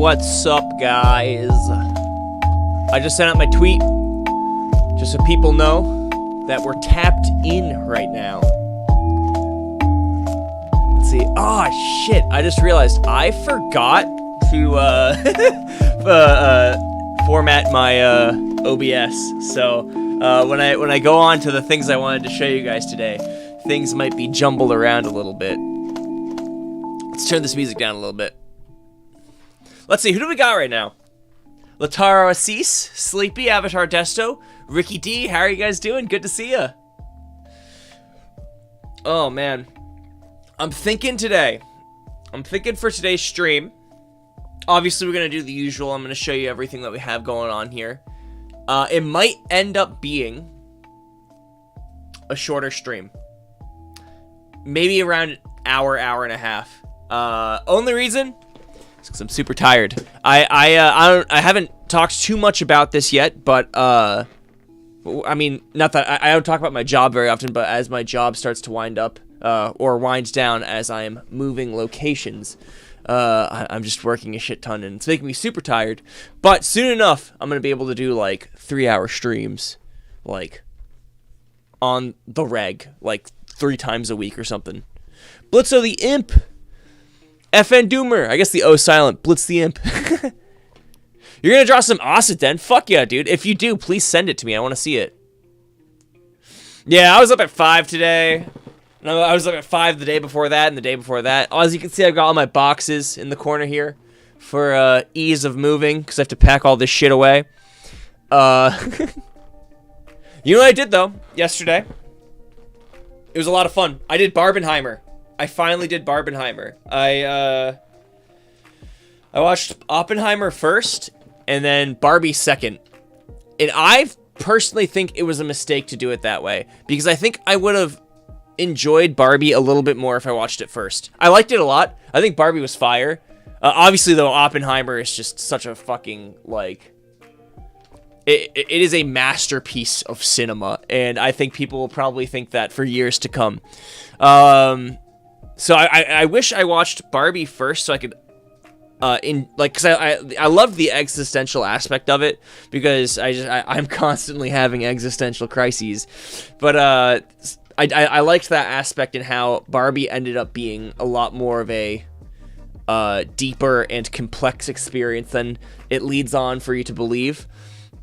What's up, guys? I just sent out my tweet just so people know that we're tapped in right now. Let's see. Oh, shit. I just realized I forgot to format my OBS. So when I go on to the things I wanted to show you guys today, things might be jumbled around a little bit. Let's turn this music down a little bit. Let's see, who do we got right now? Lataro Assis, Sleepy, Avatar Desto, Ricky D, how are you guys doing? Good to see ya. Oh, man. I'm thinking for today's stream, obviously we're going to do the usual. I'm going to show you everything that we have going on here. It might end up being a shorter stream. Maybe around an hour, hour and a half. Only reason? Because I'm super tired. I haven't talked too much about this yet, but I mean, not that I don't talk about my job very often, but as my job starts to wind up or winds down as I am moving locations, I'm just working a shit ton, and it's making me super tired. But soon enough, I'm gonna be able to do like 3-hour streams, like on the reg, like 3 times a week or something. Blitzo the Imp. FN Doomer. I guess the O silent. Blitz the Imp. You're going to draw some Occident? Fuck yeah, dude. If you do, please send it to me. I want to see it. Yeah, I was up at 5 today. No, I was up at 5 the day before that and the day before that. As you can see, I've got all my boxes in the corner here for ease of moving because I have to pack all this shit away. You know what I did, though, yesterday? It was a lot of fun. I did Barbenheimer. I finally did Barbenheimer. I watched Oppenheimer first, and then Barbie second. And I personally think it was a mistake to do it that way, because I think I would have enjoyed Barbie a little bit more if I watched it first. I liked it a lot. I think Barbie was fire. Obviously, though, Oppenheimer is just such a fucking, like... It is a masterpiece of cinema, and I think people will probably think that for years to come. So I wish I watched Barbie first so I could, because I love the existential aspect of it, because I'm constantly having existential crises, but I liked that aspect in how Barbie ended up being a lot more of a deeper and complex experience than it leads on for you to believe.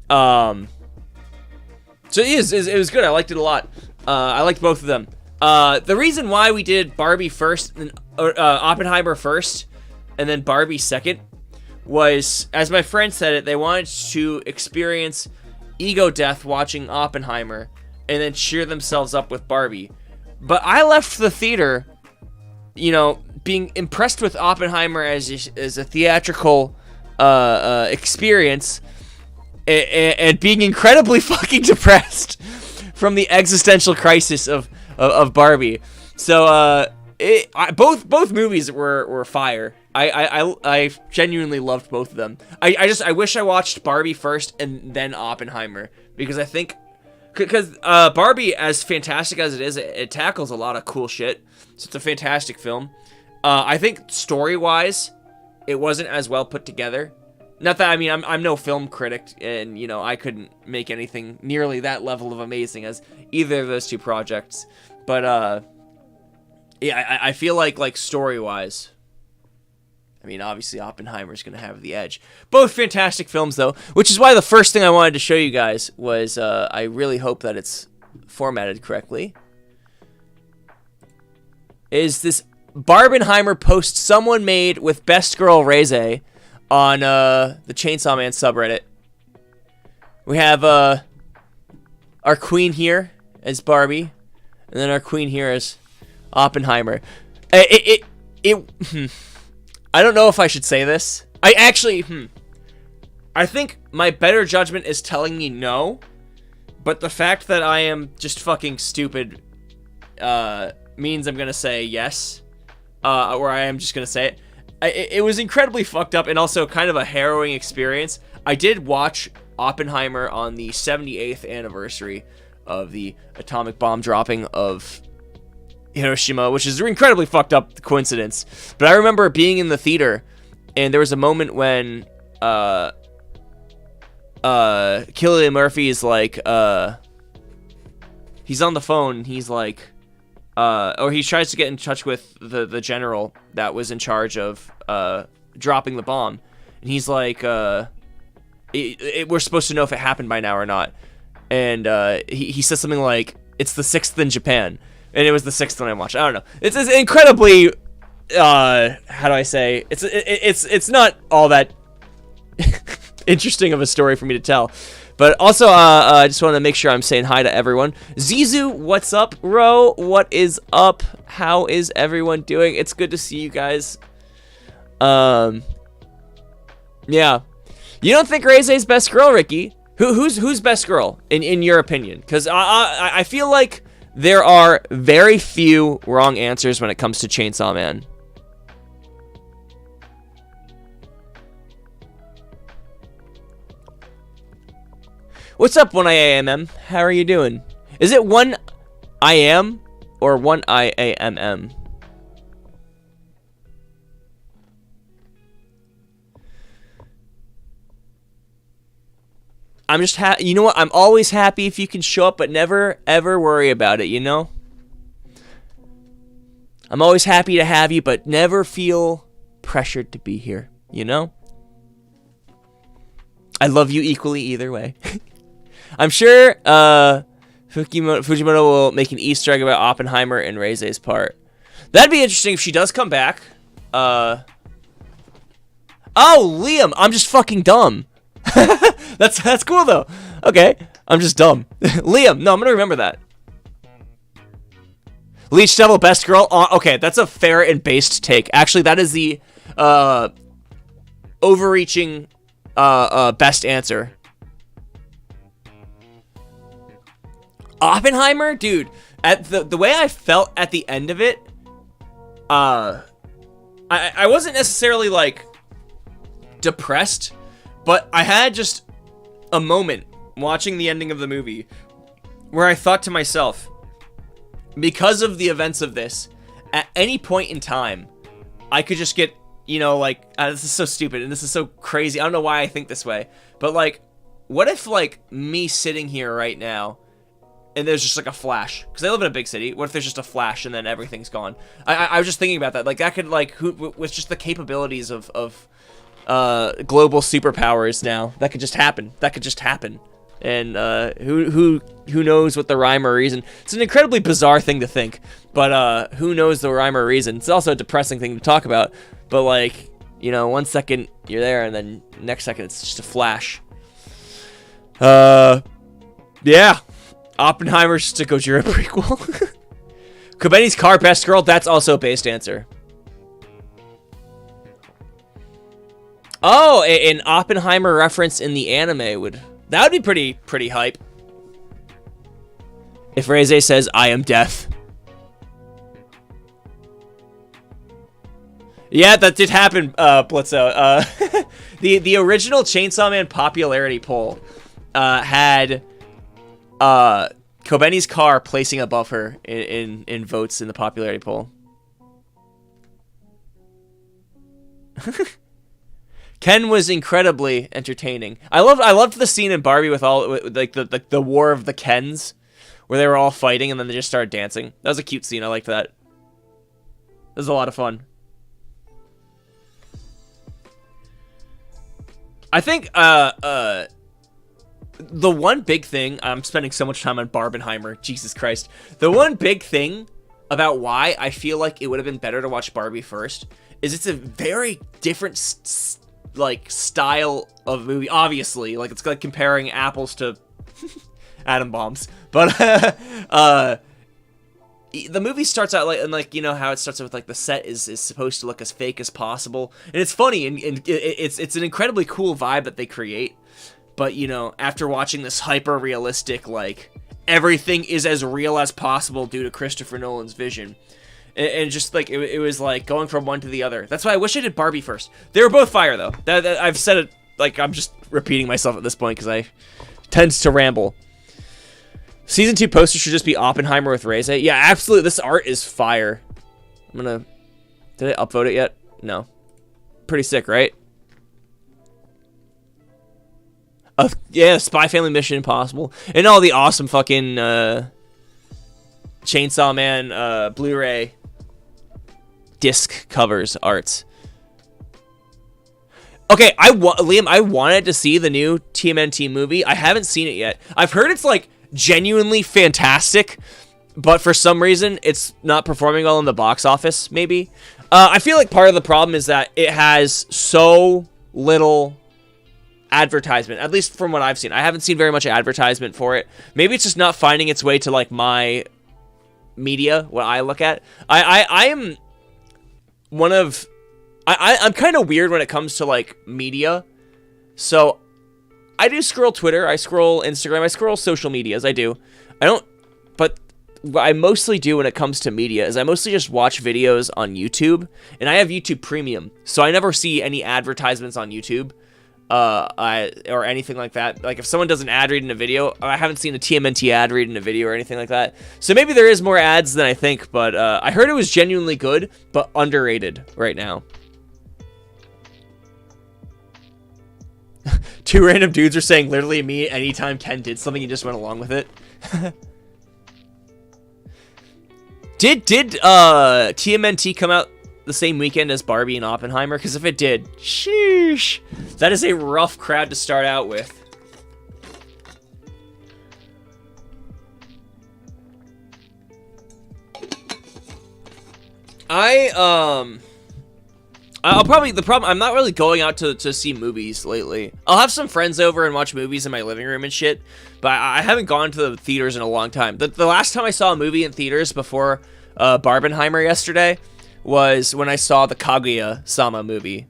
So it was good. I liked it a lot. I liked both of them. The reason why we did Barbie first, and Oppenheimer first, and then Barbie second, was, as my friend said it, they wanted to experience ego death watching Oppenheimer, and then cheer themselves up with Barbie. But I left the theater, being impressed with Oppenheimer as a theatrical experience, and being incredibly fucking depressed from the existential crisis of Barbie. So both movies were fire. I genuinely loved both of them. I wish I watched Barbie first and then Oppenheimer, because I think because Barbie, as fantastic as it is, it tackles a lot of cool shit. So it's a fantastic film. I think story-wise, it wasn't as well put together. Not that, I mean, I'm no film critic, and, I couldn't make anything nearly that level of amazing as either of those two projects. But, yeah, I feel like story-wise, I mean, obviously Oppenheimer's going to have the edge. Both fantastic films, though, which is why the first thing I wanted to show you guys was, I really hope that it's formatted correctly, is this Barbenheimer post someone made with Best Girl Reze on the Chainsaw Man subreddit. We have our queen here as Barbie, and then our queen here as Oppenheimer. I don't know if I should say this. I think my better judgment is telling me no, but the fact that I am just fucking stupid means I'm gonna say yes, or I am just gonna say it. It was incredibly fucked up and also kind of a harrowing experience. I did watch Oppenheimer on the 78th anniversary of the atomic bomb dropping of Hiroshima, which is an incredibly fucked up coincidence. But I remember being in the theater and there was a moment when Cillian Murphy is like he's on the phone. He's like, or he tries to get in touch with the general that was in charge of dropping the bomb, and he's like, we're supposed to know if it happened by now or not. And he says something like, it's the 6th in Japan, and it was the 6th when I watched. I don't know. It's incredibly, how do I say? It's not all that interesting of a story for me to tell. But also, I just want to make sure I'm saying hi to everyone. Zizu, what's up? Ro, what is up? How is everyone doing? It's good to see you guys. Yeah. You don't think Reise's best girl, Ricky? Who's best girl in your opinion? Because I feel like there are very few wrong answers when it comes to Chainsaw Man. What's up, 1IAMM? How are you doing? Is it 1IAM or 1IAMM? I'm just you know what? I'm always happy if you can show up, but never ever worry about it, you know? I'm always happy to have you, but never feel pressured to be here, you know? I love you equally either way. I'm sure Fujimoto will make an Easter egg about Oppenheimer and Reise's part. That'd be interesting if she does come back. Oh, Liam, I'm just fucking dumb. That's cool though. Okay, I'm just dumb. Liam, no, I'm gonna remember that. Leech Devil best girl. Okay, that's a fair and based take. Actually, that is the overreaching best answer. Oppenheimer, dude. At the way I felt at the end of it, I wasn't necessarily like depressed, but I had just a moment watching the ending of the movie where I thought to myself, because of the events of this, at any point in time, I could just get, you know, like, this is so stupid and this is so crazy. I don't know why I think this way, but like, what if like me sitting here right now and there's just like a flash, because I live in a big city. What if there's just a flash and then everything's gone? I was just thinking about that. Like that could like, with just the capabilities of global superpowers now, that could just happen. And who knows what the rhyme or reason. It's an incredibly bizarre thing to think, but who knows the rhyme or reason. It's also a depressing thing to talk about, but like, you know, 1 second you're there and then next second it's just a flash. Yeah, Oppenheimer's just a Gojira prequel. Kobeni's car best girl, that's also a based answer. Oh, an Oppenheimer reference in the anime would be pretty hype. If Reise says, I am death. Yeah, that did happen, Blitzo. The original Chainsaw Man popularity poll had Kobeni's car placing above her in votes in the popularity poll. Ken was incredibly entertaining. I loved the scene in Barbie with like the war of the Kens, where they were all fighting and then they just started dancing. That was a cute scene. I liked that. It was a lot of fun. I think the one big thing, I'm spending so much time on Barbenheimer, Jesus Christ. The one big thing about why I feel like it would have been better to watch Barbie first is it's a very different like style of movie. Obviously, like it's like comparing apples to atom bombs, but the movie starts out like you know how it starts out with like the set is supposed to look as fake as possible, and it's funny and it's an incredibly cool vibe that they create. But you know, after watching this hyper realistic, like everything is as real as possible due to Christopher Nolan's vision, and just like it was like going from one to the other. That's why I wish I did Barbie first. They were both fire though. That I've said it, like I'm just repeating myself at this point because I tends to ramble. Season 2 poster should just be Oppenheimer with Reise. Yeah, absolutely. This art is fire. Did I upvote it yet? No. Pretty sick, right? Yeah, Spy Family, Mission Impossible, and all the awesome fucking Chainsaw Man Blu-ray disc covers arts. Okay, Liam, I wanted to see the new TMNT movie. I haven't seen it yet. I've heard it's like genuinely fantastic, but for some reason it's not performing well in the box office. Maybe I feel like part of the problem is that it has so little advertisement, at least from what I've seen. I haven't seen very much advertisement for it. Maybe it's just not finding its way to like my media, what I look at. I am one of I'm kind of weird when it comes to like media. So I do scroll Twitter, I scroll Instagram, I scroll social medias. But what I mostly do when it comes to media is I mostly just watch videos on YouTube, and I have YouTube Premium, so I never see any advertisements on YouTube. Or anything like that. Like if someone does an ad read in a video, I haven't seen a TMNT ad read in a video or anything like that. So maybe there is more ads than I think, but I heard it was genuinely good, but underrated right now. Two random dudes are saying literally me anytime Ken did something, he just went along with it. Did TMNT come out the same weekend as Barbie and Oppenheimer? Because if it did, sheesh, that is a rough crowd to start out with. I'm not really going out to see movies lately. I'll have some friends over and watch movies in my living room and shit, but I haven't gone to the theaters in a long time. The last time I saw a movie in theaters before Barbenheimer yesterday was when I saw the Kaguya-sama movie.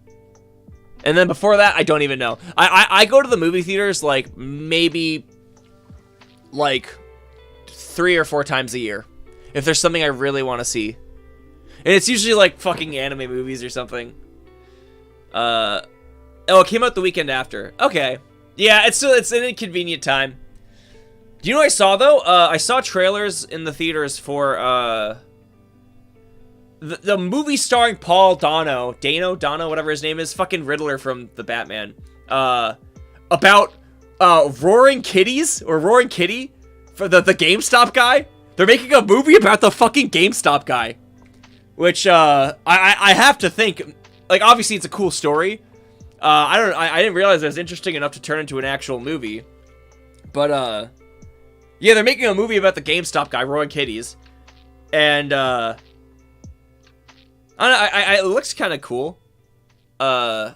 And then before that, I don't even know. I go to the movie theaters like maybe like 3 or 4 times a year if there's something I really want to see. And it's usually like fucking anime movies or something. Oh, it came out the weekend after. Okay. Yeah, it's an inconvenient time. Do you know what I saw though? I saw trailers in the theaters for the movie starring Paul Dano, whatever his name is, fucking Riddler from the Batman, about Roaring Kitties, or Roaring Kitty, for the GameStop guy. They're making a movie about the fucking GameStop guy, which I have to think, like, obviously it's a cool story. I didn't realize it was interesting enough to turn into an actual movie, but yeah, they're making a movie about the GameStop guy, Roaring Kitties, and it looks kind of cool. I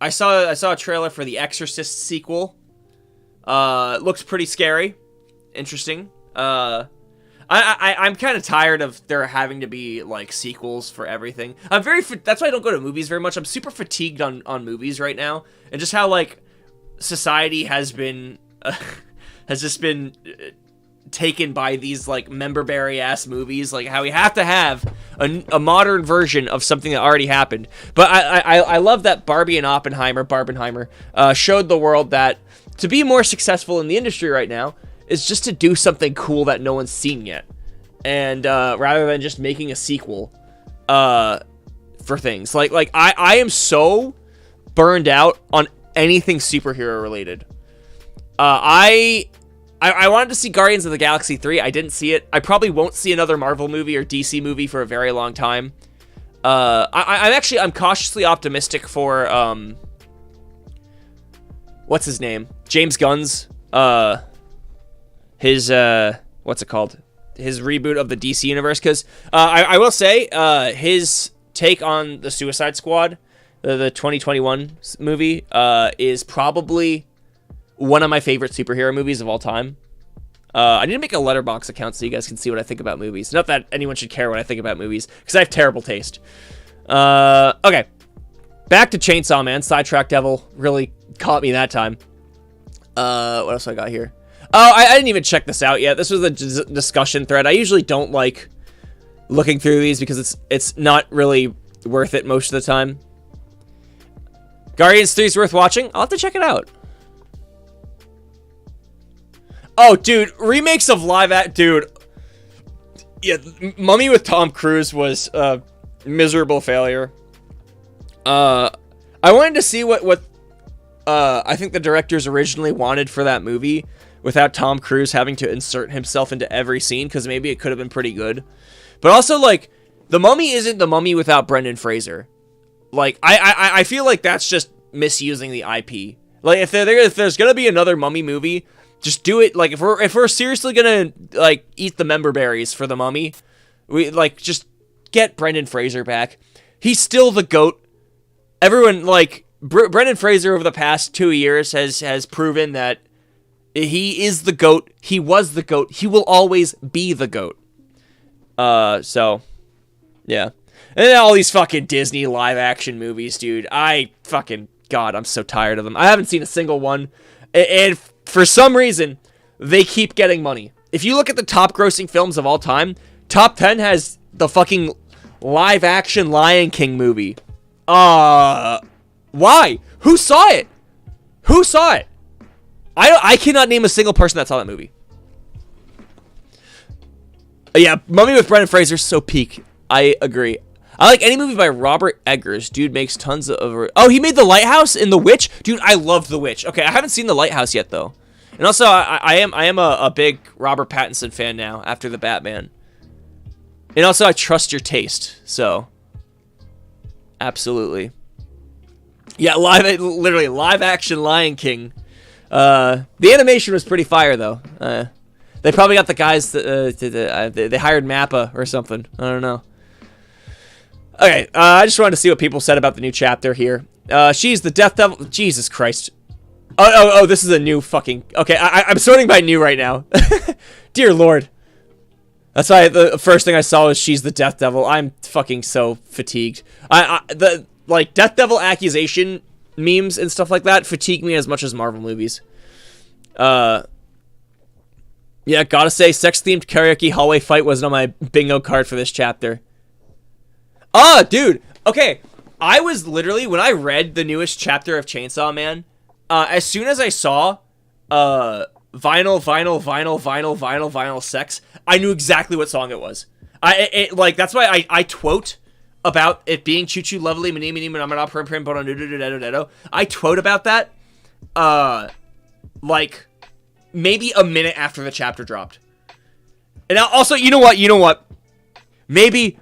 saw a trailer for the Exorcist sequel. It looks pretty scary, interesting. I'm kind of tired of there having to be like sequels for everything. That's why I don't go to movies very much. I'm super fatigued on movies right now, and just how like society has been has just been taken by these like memberberry ass movies, like how we have to have a modern version of something that already happened. But I love that Barbie and Barbenheimer showed the world that to be more successful in the industry right now is just to do something cool that no one's seen yet, and rather than just making a sequel for things like I am so burned out on anything superhero related. I wanted to see Guardians of the Galaxy 3. I didn't see it. I probably won't see another Marvel movie or DC movie for a very long time. I'm cautiously optimistic for what's his name? James Gunn's his what's it called? His reboot of the DC universe, because I will say his take on the Suicide Squad, the 2021 movie, is probably one of my favorite superhero movies of all time. I need to make a Letterboxd account so you guys can see what I think about movies. Not that anyone should care what I think about movies, because I have terrible taste. Okay. Back to Chainsaw Man. Sidetrack Devil really caught me that time. What else I got here? Oh, I didn't even check this out yet. This was a discussion thread. I usually don't like looking through these because it's not really worth it most of the time. Guardians 3 is worth watching. I'll have to check it out. Oh, dude, remakes of dude. Yeah, Mummy with Tom Cruise was a miserable failure. I wanted to see what I think the directors originally wanted for that movie without Tom Cruise having to insert himself into every scene, because maybe it could have been pretty good. But also, like, The Mummy isn't The Mummy without Brendan Fraser. Like, I feel like that's just misusing the IP. Like, if there's gonna be another Mummy movie, just do it. Like, if we're seriously gonna, like, eat the member berries for The Mummy, we, like, just get Brendan Fraser back. He's still the GOAT. Everyone, like, Brendan Fraser over the past 2 years has proven that he is the GOAT. He was the GOAT. He will always be the GOAT. So, yeah. And then all these fucking Disney live-action movies, dude. God, I'm so tired of them. I haven't seen a single one. And for some reason, they keep getting money. If you look at the top-grossing films of all time, top 10 has the fucking live-action Lion King movie. Why? Who saw it? Who saw it? I cannot name a single person that saw that movie. Yeah, Mummy with Brendan Fraser, so peak. I agree. I like any movie by Robert Eggers. Dude makes tons of... Oh, he made The Lighthouse and The Witch? Dude, I love The Witch. Okay, I haven't seen The Lighthouse yet, though. And also, I am a big Robert Pattinson fan now, after The Batman. And also, I trust your taste, so... Absolutely. Yeah, literally, live-action Lion King. The animation was pretty fire, though. They probably got the guys they hired Mappa or something. I don't know. Okay, I just wanted to see what people said about the new chapter here. She's the Death Devil. Jesus Christ. Oh, this is a new fucking... Okay, I'm sorting by new right now. Dear Lord. That's why the first thing I saw was she's the Death Devil. I'm fucking so fatigued. The Death Devil accusation memes and stuff like that fatigue me as much as Marvel movies. Yeah, gotta say, sex-themed karaoke hallway fight wasn't on my bingo card for this chapter. Oh, dude. Okay, I was literally, when I read the newest chapter of Chainsaw Man, as soon as I saw vinyl sex, I knew exactly what song it was. That's why I quote about it being Choo Choo Lovely, I quote about that, like, maybe a minute after the chapter dropped. And also, you know what? Maybe,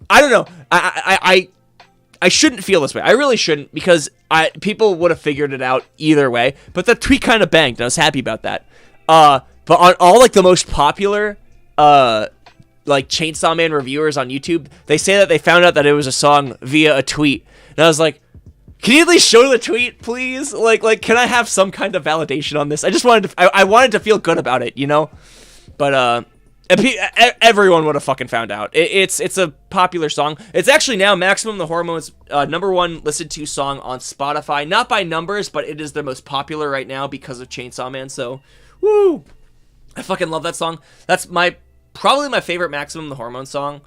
I don't know. I shouldn't feel this way. I really shouldn't, because people would have figured it out either way. But the tweet kind of banged, and I was happy about that. But on all, like, the most popular, like, Chainsaw Man reviewers on YouTube, they say that they found out that it was a song via a tweet. And I was like, can you at least show the tweet, please? Like, can I have some kind of validation on this? I just wanted to, I wanted to feel good about it, you know? But, everyone would have fucking found out. It's a popular song. It's actually now Maximum the Hormones' #1 listened to song on Spotify. Not by numbers, but it is their most popular right now because of Chainsaw Man. So, woo! I fucking love that song. That's probably my favorite Maximum the Hormone song.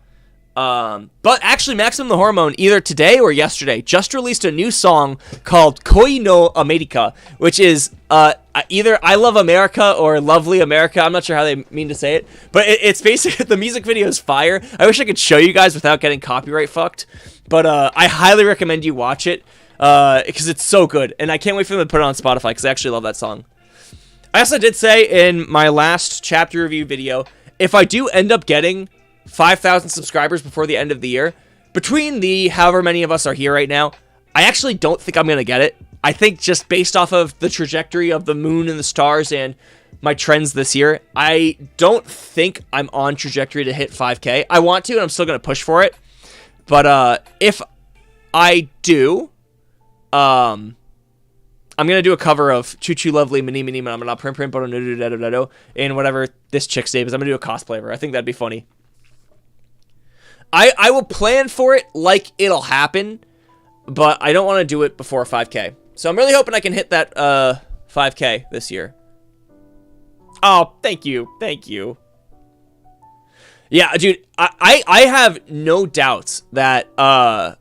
But actually, Maximum the Hormone, either today or yesterday, just released a new song called Koi no America, which is either I Love America or Lovely America. I'm not sure how they mean to say it, but it's basically, the music video is fire. I wish I could show you guys without getting copyright fucked, but I highly recommend you watch it, because it's so good, and I can't wait for them to put it on Spotify, because I actually love that song. I also did say in my last chapter review video, if I do end up getting 5,000 subscribers before the end of the year, between the however many of us are here right now, I actually don't think I'm going to get it. I think just based off of the trajectory of the moon and the stars and my trends this year, I don't think I'm on trajectory to hit 5K. I want to, and I'm still going to push for it. But if I do, I'm going to do a cover of Choo Choo Lovely, Mini Mini, and whatever this chick's name is. I'm going to do a cosplay of her. I think that'd be funny. I will plan for it like it'll happen, but I don't want to do it before 5K. So I'm really hoping I can hit that 5K this year. Oh, thank you. Thank you. Yeah, dude, I have no doubts that Chainsaw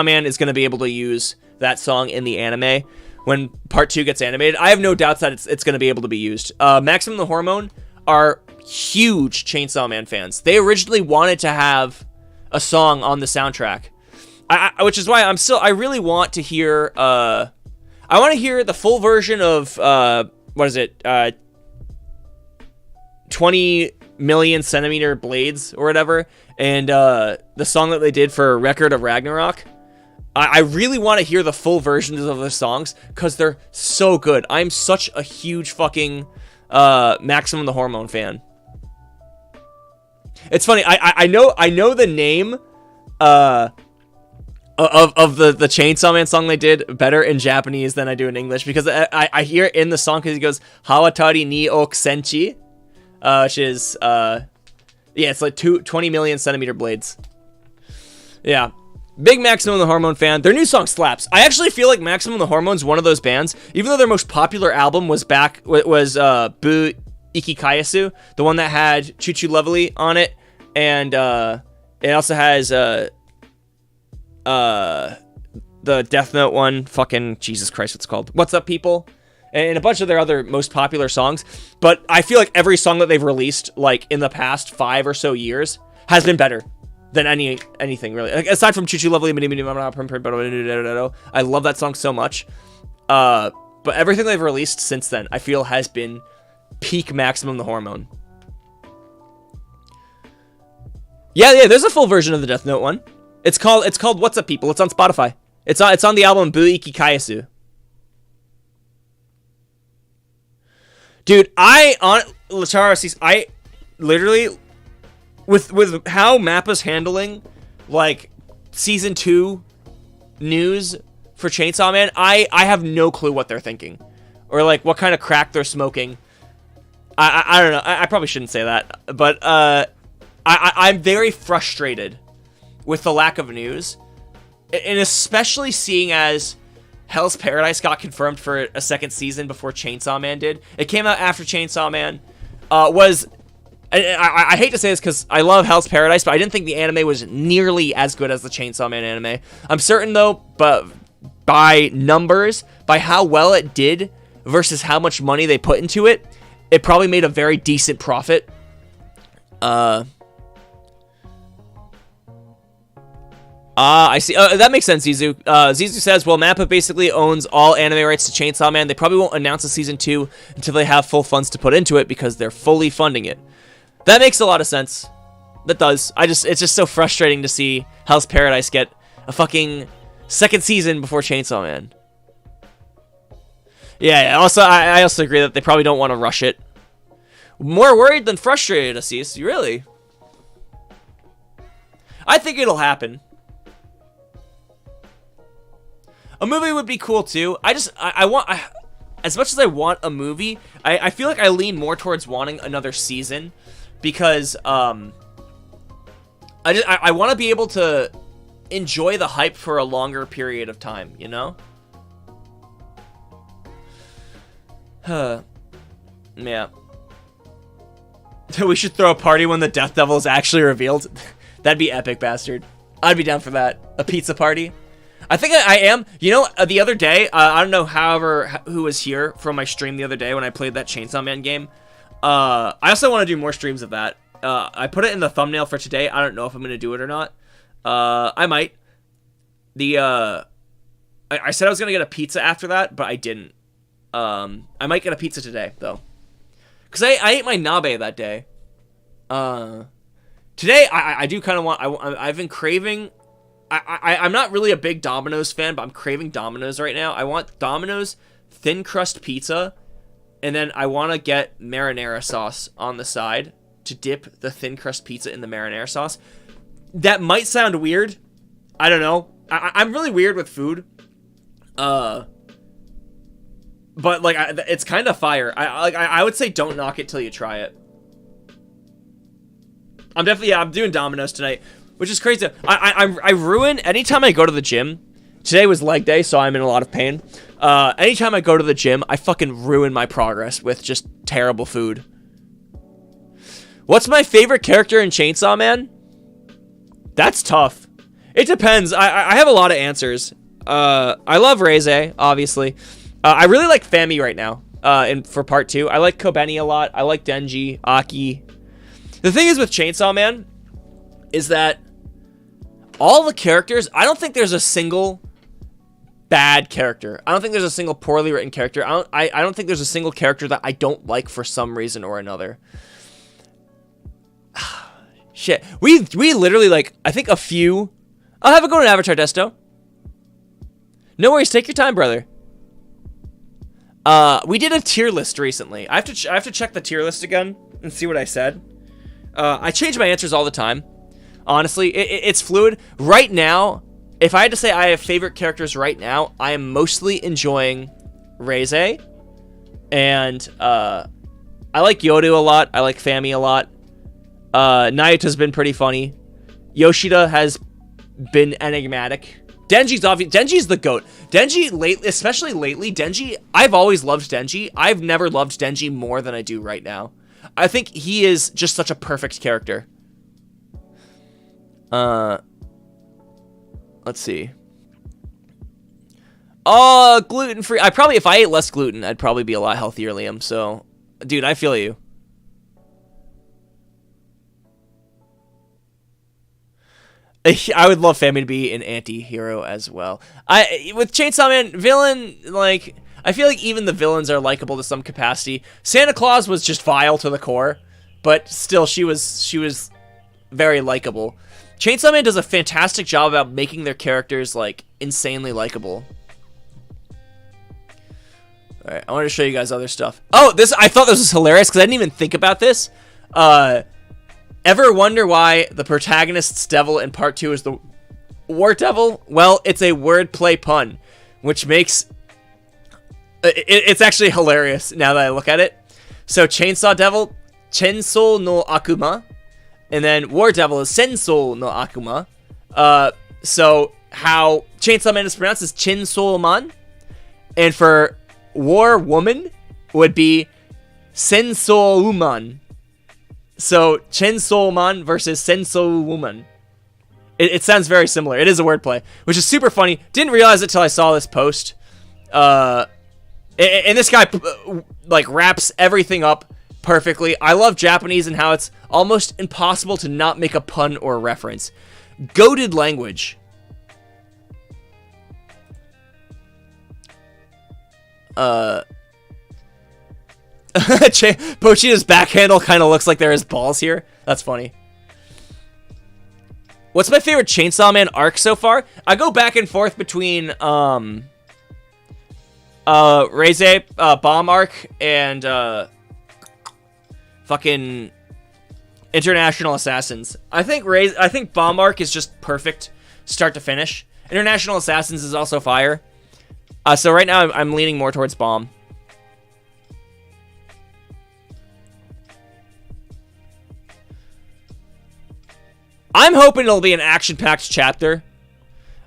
Man is going to be able to use that song in the anime when part 2 gets animated. I have no doubts that it's going to be able to be used. Maximum the Hormone are huge Chainsaw Man fans. They originally wanted to have a song on the soundtrack, which is why I really want to hear, I want to hear the full version of, what is it, 20 million centimeter blades or whatever, and the song that they did for Record of Ragnarok. I really want to hear the full versions of the songs because they're so good. I'm such a huge fucking Maximum the Hormone fan. It's funny. I know the name of the Chainsaw Man song they did better in Japanese than I do in English, because I hear it in the song because he goes Hawatari ni Oksenchi, which is it's like 20 million centimeter blades. Yeah. Big Maximum the Hormone fan. Their new song slaps. I actually feel like Maximum the Hormone's one of those bands, even though their most popular album was Bu Ikikayasu, the one that had Choo Choo Lovely on it, and it also has the Death Note one, fucking Jesus Christ, what's it called? What's Up People? And a bunch of their other most popular songs. But I feel like every song that they've released, like, in the past 5 or so years, has been better than anything, really. Like, aside from Choo Choo Lovely, I love that song so much. But everything they've released since then, I feel, has been peak Maximum the Hormone. Yeah, there's a full version of the Death Note one. It's called What's Up People. It's on Spotify. It's on the album Bu Ikikayasu. Dude, Latara, I literally, with how Mappa's handling, like, Season 2 news for Chainsaw Man, I have no clue what they're thinking. Or, like, what kind of crack they're smoking. I don't know. I probably shouldn't say that. But, I'm very frustrated with the lack of news. And especially seeing as Hell's Paradise got confirmed for a second season before Chainsaw Man did. It came out after Chainsaw Man. I hate to say this because I love Hell's Paradise, but I didn't think the anime was nearly as good as the Chainsaw Man anime. I'm certain, though, but by numbers, by how well it did versus how much money they put into it, it probably made a very decent profit. I see. That makes sense, Zizu. Zizu says, well, Mappa basically owns all anime rights to Chainsaw Man. They probably won't announce a season 2 until they have full funds to put into it because they're fully funding it. That makes a lot of sense. That does. It's just so frustrating to see Hell's Paradise get a fucking second season before Chainsaw Man. Yeah. Also, I also agree that they probably don't want to rush it. More worried than frustrated, Assis. Really? I think it'll happen. A movie would be cool too. I want, as much as I want a movie, I feel like I lean more towards wanting another season because I want to be able to enjoy the hype for a longer period of time, you know? Yeah. We should throw a party when the Death Devil is actually revealed. That'd be epic, bastard. I'd be down for that. A pizza party. I think I am. You know, the other day, I don't know who was here from my stream the other day when I played that Chainsaw Man game. I also want to do more streams of that. I put it in the thumbnail for today. I don't know if I'm going to do it or not. I might. I said I was going to get a pizza after that, but I didn't. I might get a pizza today, though. Because I ate my nabe that day. Today, I do kind of want... I've been craving... I'm not really a big Domino's fan, but I'm craving Domino's right now. I want Domino's thin crust pizza, and then I want to get marinara sauce on the side to dip the thin crust pizza in the marinara sauce. That might sound weird. I don't know. I'm really weird with food. But like, it's kind of fire. I would say don't knock it till you try it. I'm doing Domino's tonight. Which is crazy. I ruin, anytime I go to the gym, today was leg day, so I'm in a lot of pain. Anytime I go to the gym, I fucking ruin my progress with just terrible food. What's my favorite character in Chainsaw Man? That's tough. It depends. I have a lot of answers. I love Reze, obviously. I really like Fami right now, for part 2. I like Kobeni a lot. I like Denji, Aki. The thing is with Chainsaw Man is that all the characters, I don't think there's a single bad character. I don't think there's a single poorly written character. I don't think there's a single character that I don't like for some reason or another. Shit. We literally, like, I think a few... I'll have a go to Avatar Desto. No worries, take your time, brother. We did a tier list recently. I have to check the tier list again and see what I said. I change my answers all the time. Honestly, it's fluid. Right now, if I had to say I have favorite characters right now, I am mostly enjoying Reize. And I like Yoru a lot. I like Fami a lot. Nayuta's been pretty funny. Yoshida has been enigmatic. Denji's obvious. Denji's the GOAT. Denji, especially lately, Denji, I've always loved Denji. I've never loved Denji more than I do right now. I think he is just such a perfect character. Let's see. Oh, gluten-free. If I ate less gluten, I'd probably be a lot healthier, Liam. So, dude, I feel you. I would love Fami to be an anti-hero as well. With Chainsaw Man, villain, like, I feel like even the villains are likable to some capacity. Santa Claus was just vile to the core, but still, she was very likable. Chainsaw Man does a fantastic job about making their characters, like, insanely likable. Alright, I want to show you guys other stuff. Oh, I thought this was hilarious, because I didn't even think about this. Ever wonder why the protagonist's devil in part 2 is the War Devil? Well, it's a wordplay pun, which makes... It's actually hilarious now that I look at it. So, Chainsaw Devil, Chensou no Akuma, and then War Devil is Sensou no Akuma. So, how Chainsaw Man is pronounced is Chensou Man, and for War Woman would be Sensou Woman. So, Chainsaw Man versus Sensou Woman. It sounds very similar. It is a wordplay, which is super funny. Didn't realize it till I saw this post. And this guy, like, wraps everything up perfectly. I love Japanese and how it's almost impossible to not make a pun or a reference. Goated language. Pochita's back handle kind of looks like there is balls here. That's funny. What's my favorite Chainsaw Man arc so far? I go back and forth between Reize bomb arc and fucking International Assassins. I think bomb arc is just perfect start to finish. International Assassins is also fire. So right now I'm leaning more towards bomb. I'm hoping it'll be an action-packed chapter.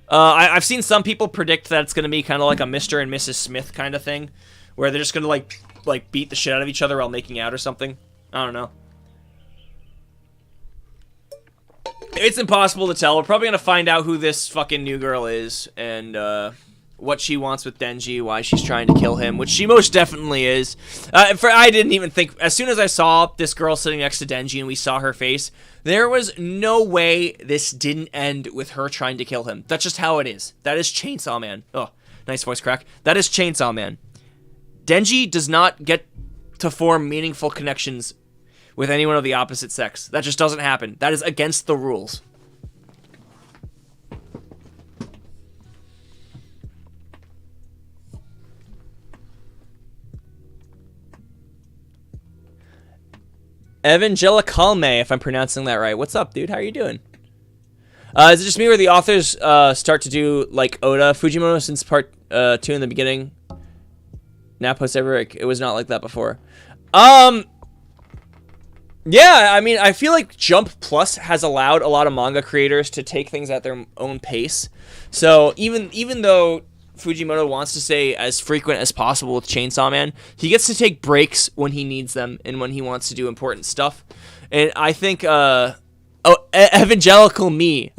I've seen some people predict that it's going to be kind of like a Mr. and Mrs. Smith kind of thing, where they're just going to like beat the shit out of each other while making out or something. I don't know. It's impossible to tell. We're probably going to find out who this fucking new girl is, and what she wants with Denji, why she's trying to kill him, which she most definitely is. I didn't even think... As soon as I saw this girl sitting next to Denji and we saw her face, there was no way this didn't end with her trying to kill him. That's just how it is. That is Chainsaw Man. Oh, nice voice crack. That is Chainsaw Man. Denji does not get to form meaningful connections with anyone of the opposite sex. That just doesn't happen. That is against the rules. Evangelicalme, if I'm pronouncing that right. What's up, dude? How are you doing? Is it just me where the authors start to do, like, Oda Fujimoto since part 2 in the beginning? Now post ever, it was not like that before. Yeah, I mean, I feel like Jump Plus has allowed a lot of manga creators to take things at their own pace. So even though Fujimoto wants to stay as frequent as possible with Chainsaw Man, he gets to take breaks when he needs them and when he wants to do important stuff. And I think, Evangelical Me.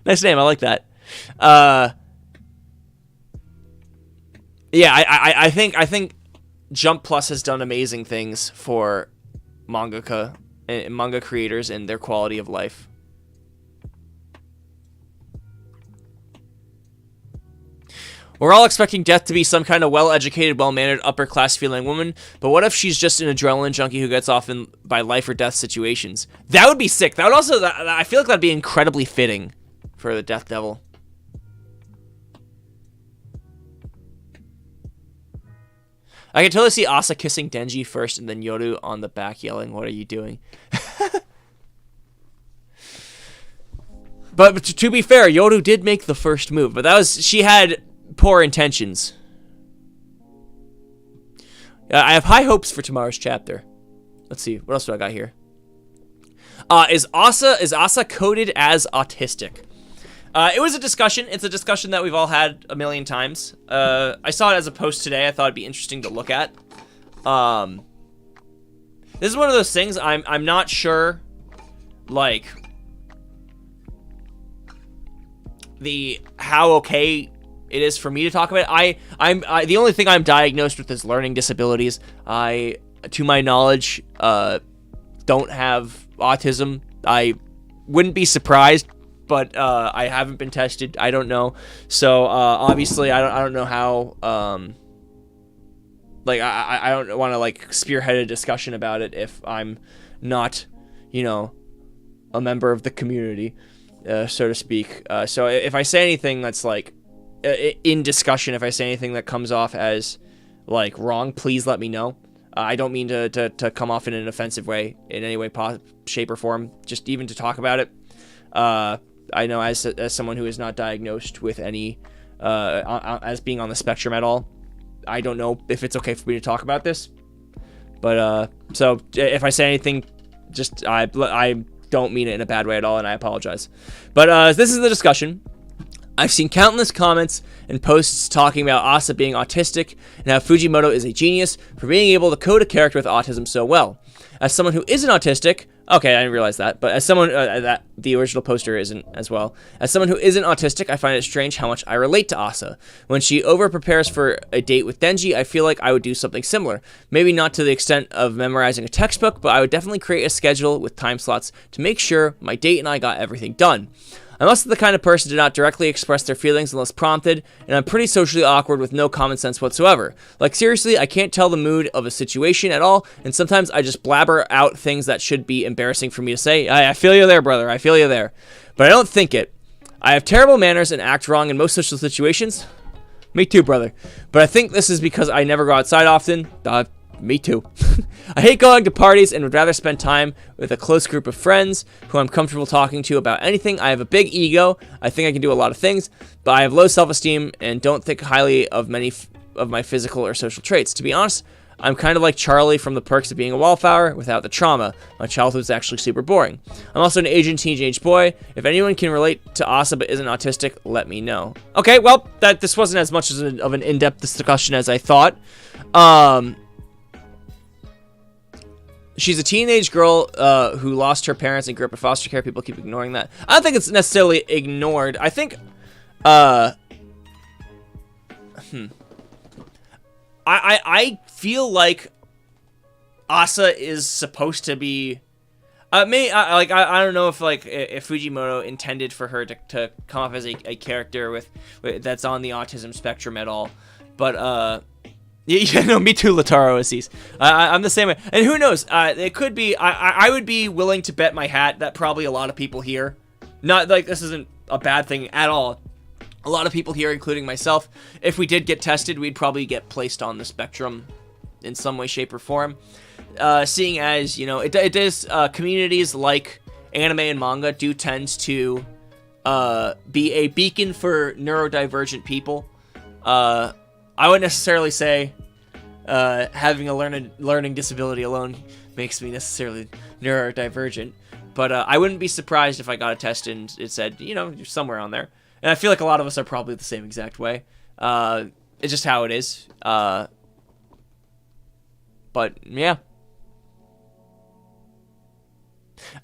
Nice name, I like that. Yeah, I think Jump Plus has done amazing things for mangaka and manga creators and their quality of life. We're all expecting Death to be some kind of well-educated, well-mannered, upper-class feeling woman, but what if she's just an adrenaline junkie who gets off in by life or death situations? That would be sick. That would also, I feel like that'd be incredibly fitting for the Death Devil. I can totally see Asa kissing Denji first and then Yoru on the back yelling, "What are you doing?" But to be fair, Yoru did make the first move, but she had poor intentions. I have high hopes for tomorrow's chapter. Let's see, what else do I got here? Is Asa coded as autistic? It was a discussion. It's a discussion that we've all had a million times. I saw it as a post today. I thought it'd be interesting to look at. This is one of those things I'm not sure, like, how okay it is for me to talk about it. The only thing I'm diagnosed with is learning disabilities. I, to my knowledge, don't have autism. I wouldn't be surprised, but I haven't been tested. I don't know. So obviously, I don't know how. Like I don't want to like spearhead a discussion about it if I'm not, you know, a member of the community, so to speak. So if I say anything that's like in discussion, if I say anything that comes off as like wrong, please let me know. I don't mean to come off in an offensive way in any way, shape, or form. Just even to talk about it. I know as someone who is not diagnosed with any as being on the spectrum at all, I don't know if it's okay for me to talk about this. But so if I say anything, just I don't mean it in a bad way at all, and I apologize. But this is the discussion. I've seen countless comments and posts talking about Asa being autistic and how Fujimoto is a genius for being able to code a character with autism so well. As someone who isn't autistic, okay, I didn't realize that, but as someone that the original poster isn't as well. As someone who isn't autistic, I find it strange how much I relate to Asa. When she over-prepares for a date with Denji, I feel like I would do something similar. Maybe not to the extent of memorizing a textbook, but I would definitely create a schedule with time slots to make sure my date and I got everything done. I'm also the kind of person to not directly express their feelings unless prompted, and I'm pretty socially awkward with no common sense whatsoever. Like, seriously, I can't tell the mood of a situation at all, and sometimes I just blabber out things that should be embarrassing for me to say. I feel you there, brother. I feel you there. But I don't think it. I have terrible manners and act wrong in most social situations. Me too, brother. But I think this is because I never go outside often. Me too. I hate going to parties and would rather spend time with a close group of friends who I'm comfortable talking to about anything. I have a big ego. I think I can do a lot of things, but I have low self-esteem and don't think highly of many of my physical or social traits. To be honest, I'm kind of like Charlie from The Perks of Being a Wallflower without the trauma. My childhood's actually super boring. I'm also an Asian teenage boy. If anyone can relate to Asa but isn't autistic, let me know. Okay, well, this wasn't as much of an in-depth discussion as I thought. She's a teenage girl who lost her parents and grew up in foster care. People keep ignoring that. I don't think it's necessarily ignored. I think, I feel like Asa is supposed to be. I don't know if if Fujimoto intended for her to come off as a character with that's on the autism spectrum at all, but Yeah, no, me too, Lataro Assis. I'm the same way. And who knows? It could be... I would be willing to bet my hat that probably a lot of people here... Not like this isn't a bad thing at all. A lot of people here, including myself, if we did get tested, we'd probably get placed on the spectrum in some way, shape, or form. Seeing as, you know, it does... communities like anime and manga do tend to be a beacon for neurodivergent people. I wouldn't necessarily say having a learning disability alone makes me necessarily neurodivergent, but I wouldn't be surprised if I got a test and it said, you know, you're somewhere on there. And I feel like a lot of us are probably the same exact way. It's just how it is. But yeah.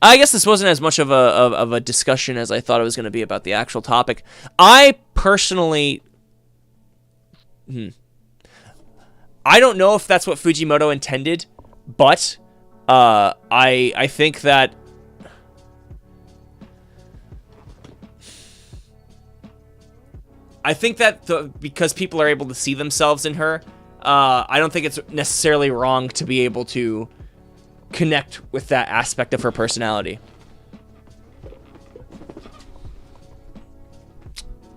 I guess this wasn't as much of a discussion as I thought it was going to be about the actual topic. I personally... I don't know if that's what Fujimoto intended, but I think that I think that because people are able to see themselves in her, I don't think it's necessarily wrong to be able to connect with that aspect of her personality.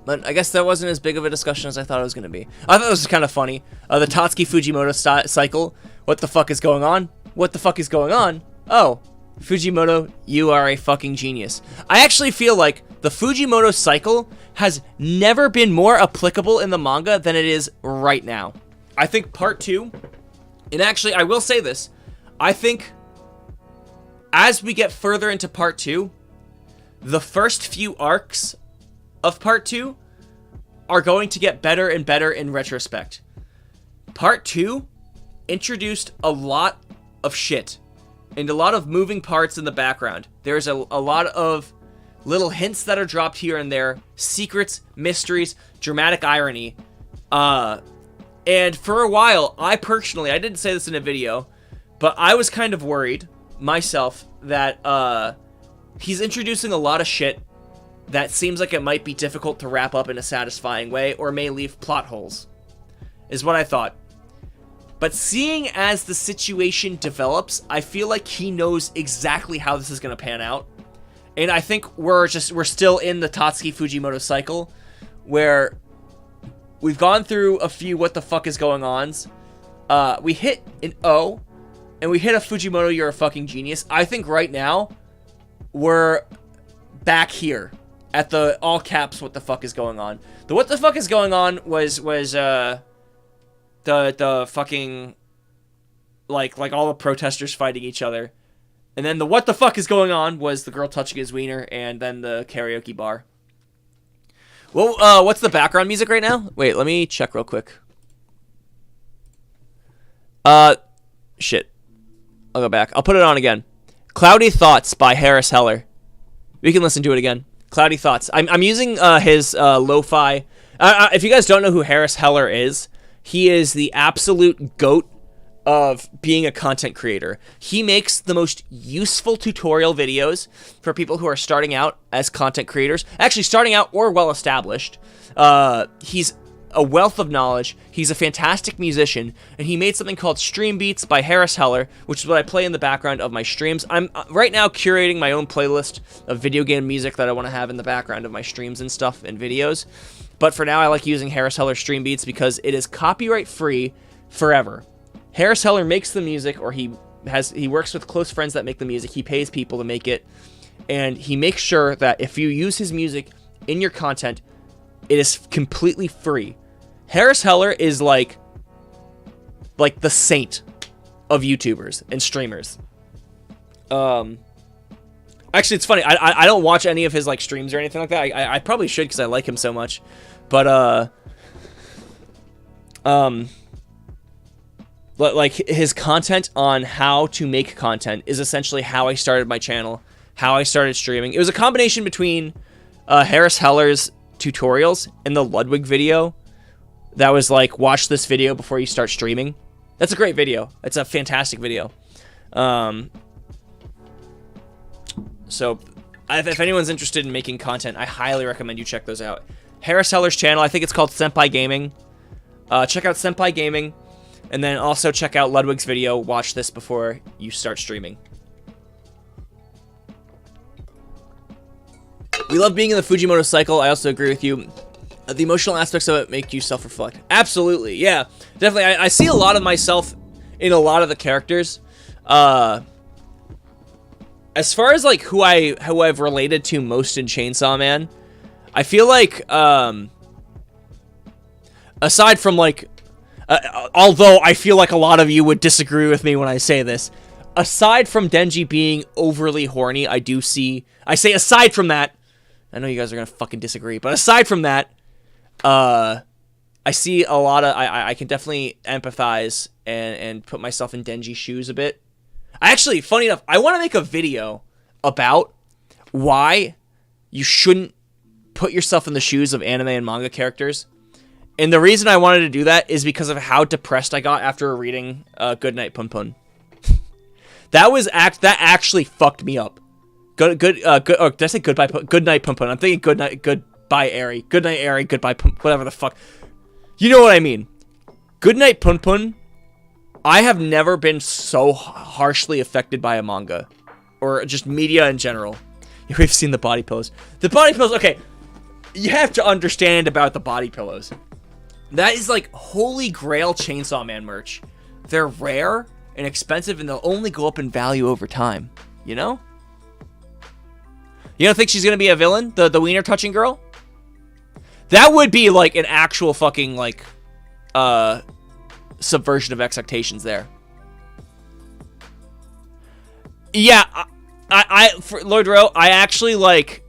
But I guess that wasn't as big of a discussion as I thought it was going to be. I thought it was kind of funny. The Tatsuki Fujimoto cycle. What the fuck is going on? What the fuck is going on? Oh, Fujimoto, you are a fucking genius. I actually feel like the Fujimoto cycle has never been more applicable in the manga than it is right now. I think part 2, and actually I will say this, I think as we get further into part 2, the first few arcs of part 2 are going to get better and better in retrospect. Part 2 introduced a lot of shit and a lot of moving parts in the background. There's a lot of little hints that are dropped here and there, secrets, mysteries, dramatic irony. And for a while, I didn't say this in a video, but I was kind of worried myself that he's introducing a lot of shit that seems like it might be difficult to wrap up in a satisfying way or may leave plot holes, is what I thought. But seeing as the situation develops, I feel like he knows exactly how this is going to pan out. And I think we're still in the Tatsuki Fujimoto cycle where we've gone through a few what the fuck is going ons. We hit an O and we hit a Fujimoto, you're a fucking genius. I think right now we're back here at the all caps what the fuck is going on. The what the fuck is going on was the fucking like all the protesters fighting each other. And then the what the fuck is going on was the girl touching his wiener and then the karaoke bar. Well, what's the background music right now? Wait, let me check real quick. Shit. I'll go back. I'll put it on again. Cloudy Thoughts by Harris Heller. We can listen to it again. Cloudy Thoughts. I'm using his lo-fi. If you guys don't know who Harris Heller is, he is the absolute GOAT of being a content creator. He makes the most useful tutorial videos for people who are starting out as content creators. Actually, starting out or well-established. He's a wealth of knowledge. He's a fantastic musician, and he made something called Stream Beats by Harris Heller, which is what I play in the background of my streams. I'm right now curating my own playlist of video game music that I want to have in the background of my streams and stuff and videos. But for now, I like using Harris Heller Stream Beats because it is copyright-free forever. Harris Heller makes the music, or he works with close friends that make the music. He pays people to make it, and he makes sure that if you use his music in your content, it is completely free. Harris Heller is like the saint of YouTubers and streamers. Actually, it's funny. I don't watch any of his like streams or anything like that. I probably should because I like him so much, but like his content on how to make content is essentially how I started my channel, how I started streaming. It was a combination between Harris Heller's tutorials and the Ludwig video that was like, watch this video before you start streaming. That's a great video. It's a fantastic video. So if anyone's interested in making content, I highly recommend you check those out. Harris Heller's channel, I think it's called Senpai Gaming. Check out Senpai Gaming, and then also check out Ludwig's video. Watch this before you start streaming. We love being in the Fujimoto cycle. I also agree with you. The emotional aspects of it make you self-reflect. Absolutely, yeah. Definitely, I see a lot of myself in a lot of the characters. As far as like who I've related to most in Chainsaw Man, I feel like aside from like although I feel like a lot of you would disagree with me when I say this, aside from Denji being overly horny, I say aside from that, I know you guys are gonna fucking disagree, but aside from that, I see a lot of I can definitely empathize and put myself in Denji's shoes a bit. Actually, funny enough, I want to make a video about why you shouldn't put yourself in the shoes of anime and manga characters. And the reason I wanted to do that is because of how depressed I got after reading Goodnight Punpun. That actually fucked me up. Did I say Goodnight Punpun? I'm thinking Bye, Eri. Good night, Eri. Goodbye, whatever the fuck. You know what I mean. Good night, Pun. I have never been so harshly affected by a manga. Or just media in general. We've seen the body pillows. The body pillows, okay. You have to understand about the body pillows. That is like holy grail Chainsaw Man merch. They're rare and expensive, and they'll only go up in value over time. You know? You don't think she's gonna be a villain? The wiener touching girl? That would be like an actual fucking like subversion of expectations there. Yeah, for Lord Ro, I actually like,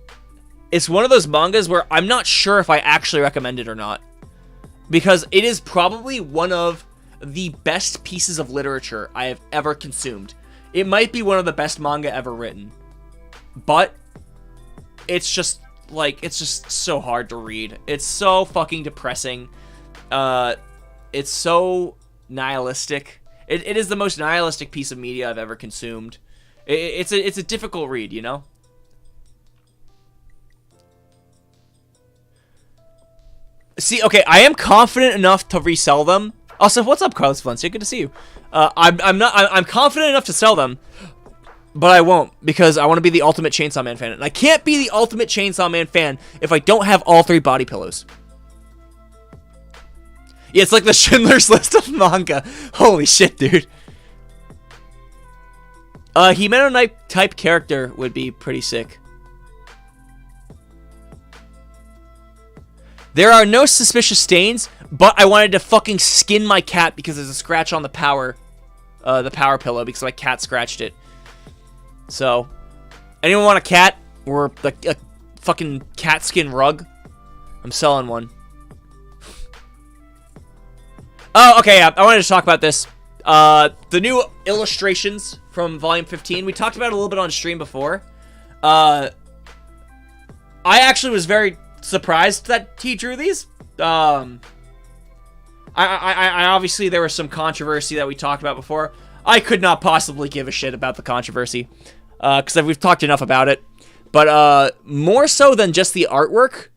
it's one of those mangas where I'm not sure if I actually recommend it or not. Because it is probably one of the best pieces of literature I have ever consumed. It might be one of the best manga ever written. But it's just like, it's just so hard to read. It's so fucking depressing. It's so nihilistic. It is the most nihilistic piece of media I've ever consumed. It's a difficult read, you know? See, okay, I am confident enough to resell them. Also, what's up, Carlos Valencia? Good to see you. I'm confident enough to sell them, but I won't, because I want to be the ultimate Chainsaw Man fan. And I can't be the ultimate Chainsaw Man fan if I don't have all 3 body pillows. Yeah, it's like the Schindler's List of manga. Holy shit, dude. Himeno type character would be pretty sick. There are no suspicious stains, but I wanted to fucking skin my cat because there's a scratch on the power pillow because my cat scratched it. So, anyone want a cat or a fucking cat skin rug? I'm selling one. Oh, okay, yeah, I wanted to talk about this. The new illustrations from Volume 15. We talked about it a little bit on stream before. I actually was very surprised that he drew these. I obviously there was some controversy that we talked about before. I could not possibly give a shit about the controversy because we've talked enough about it. But more so than just the artwork,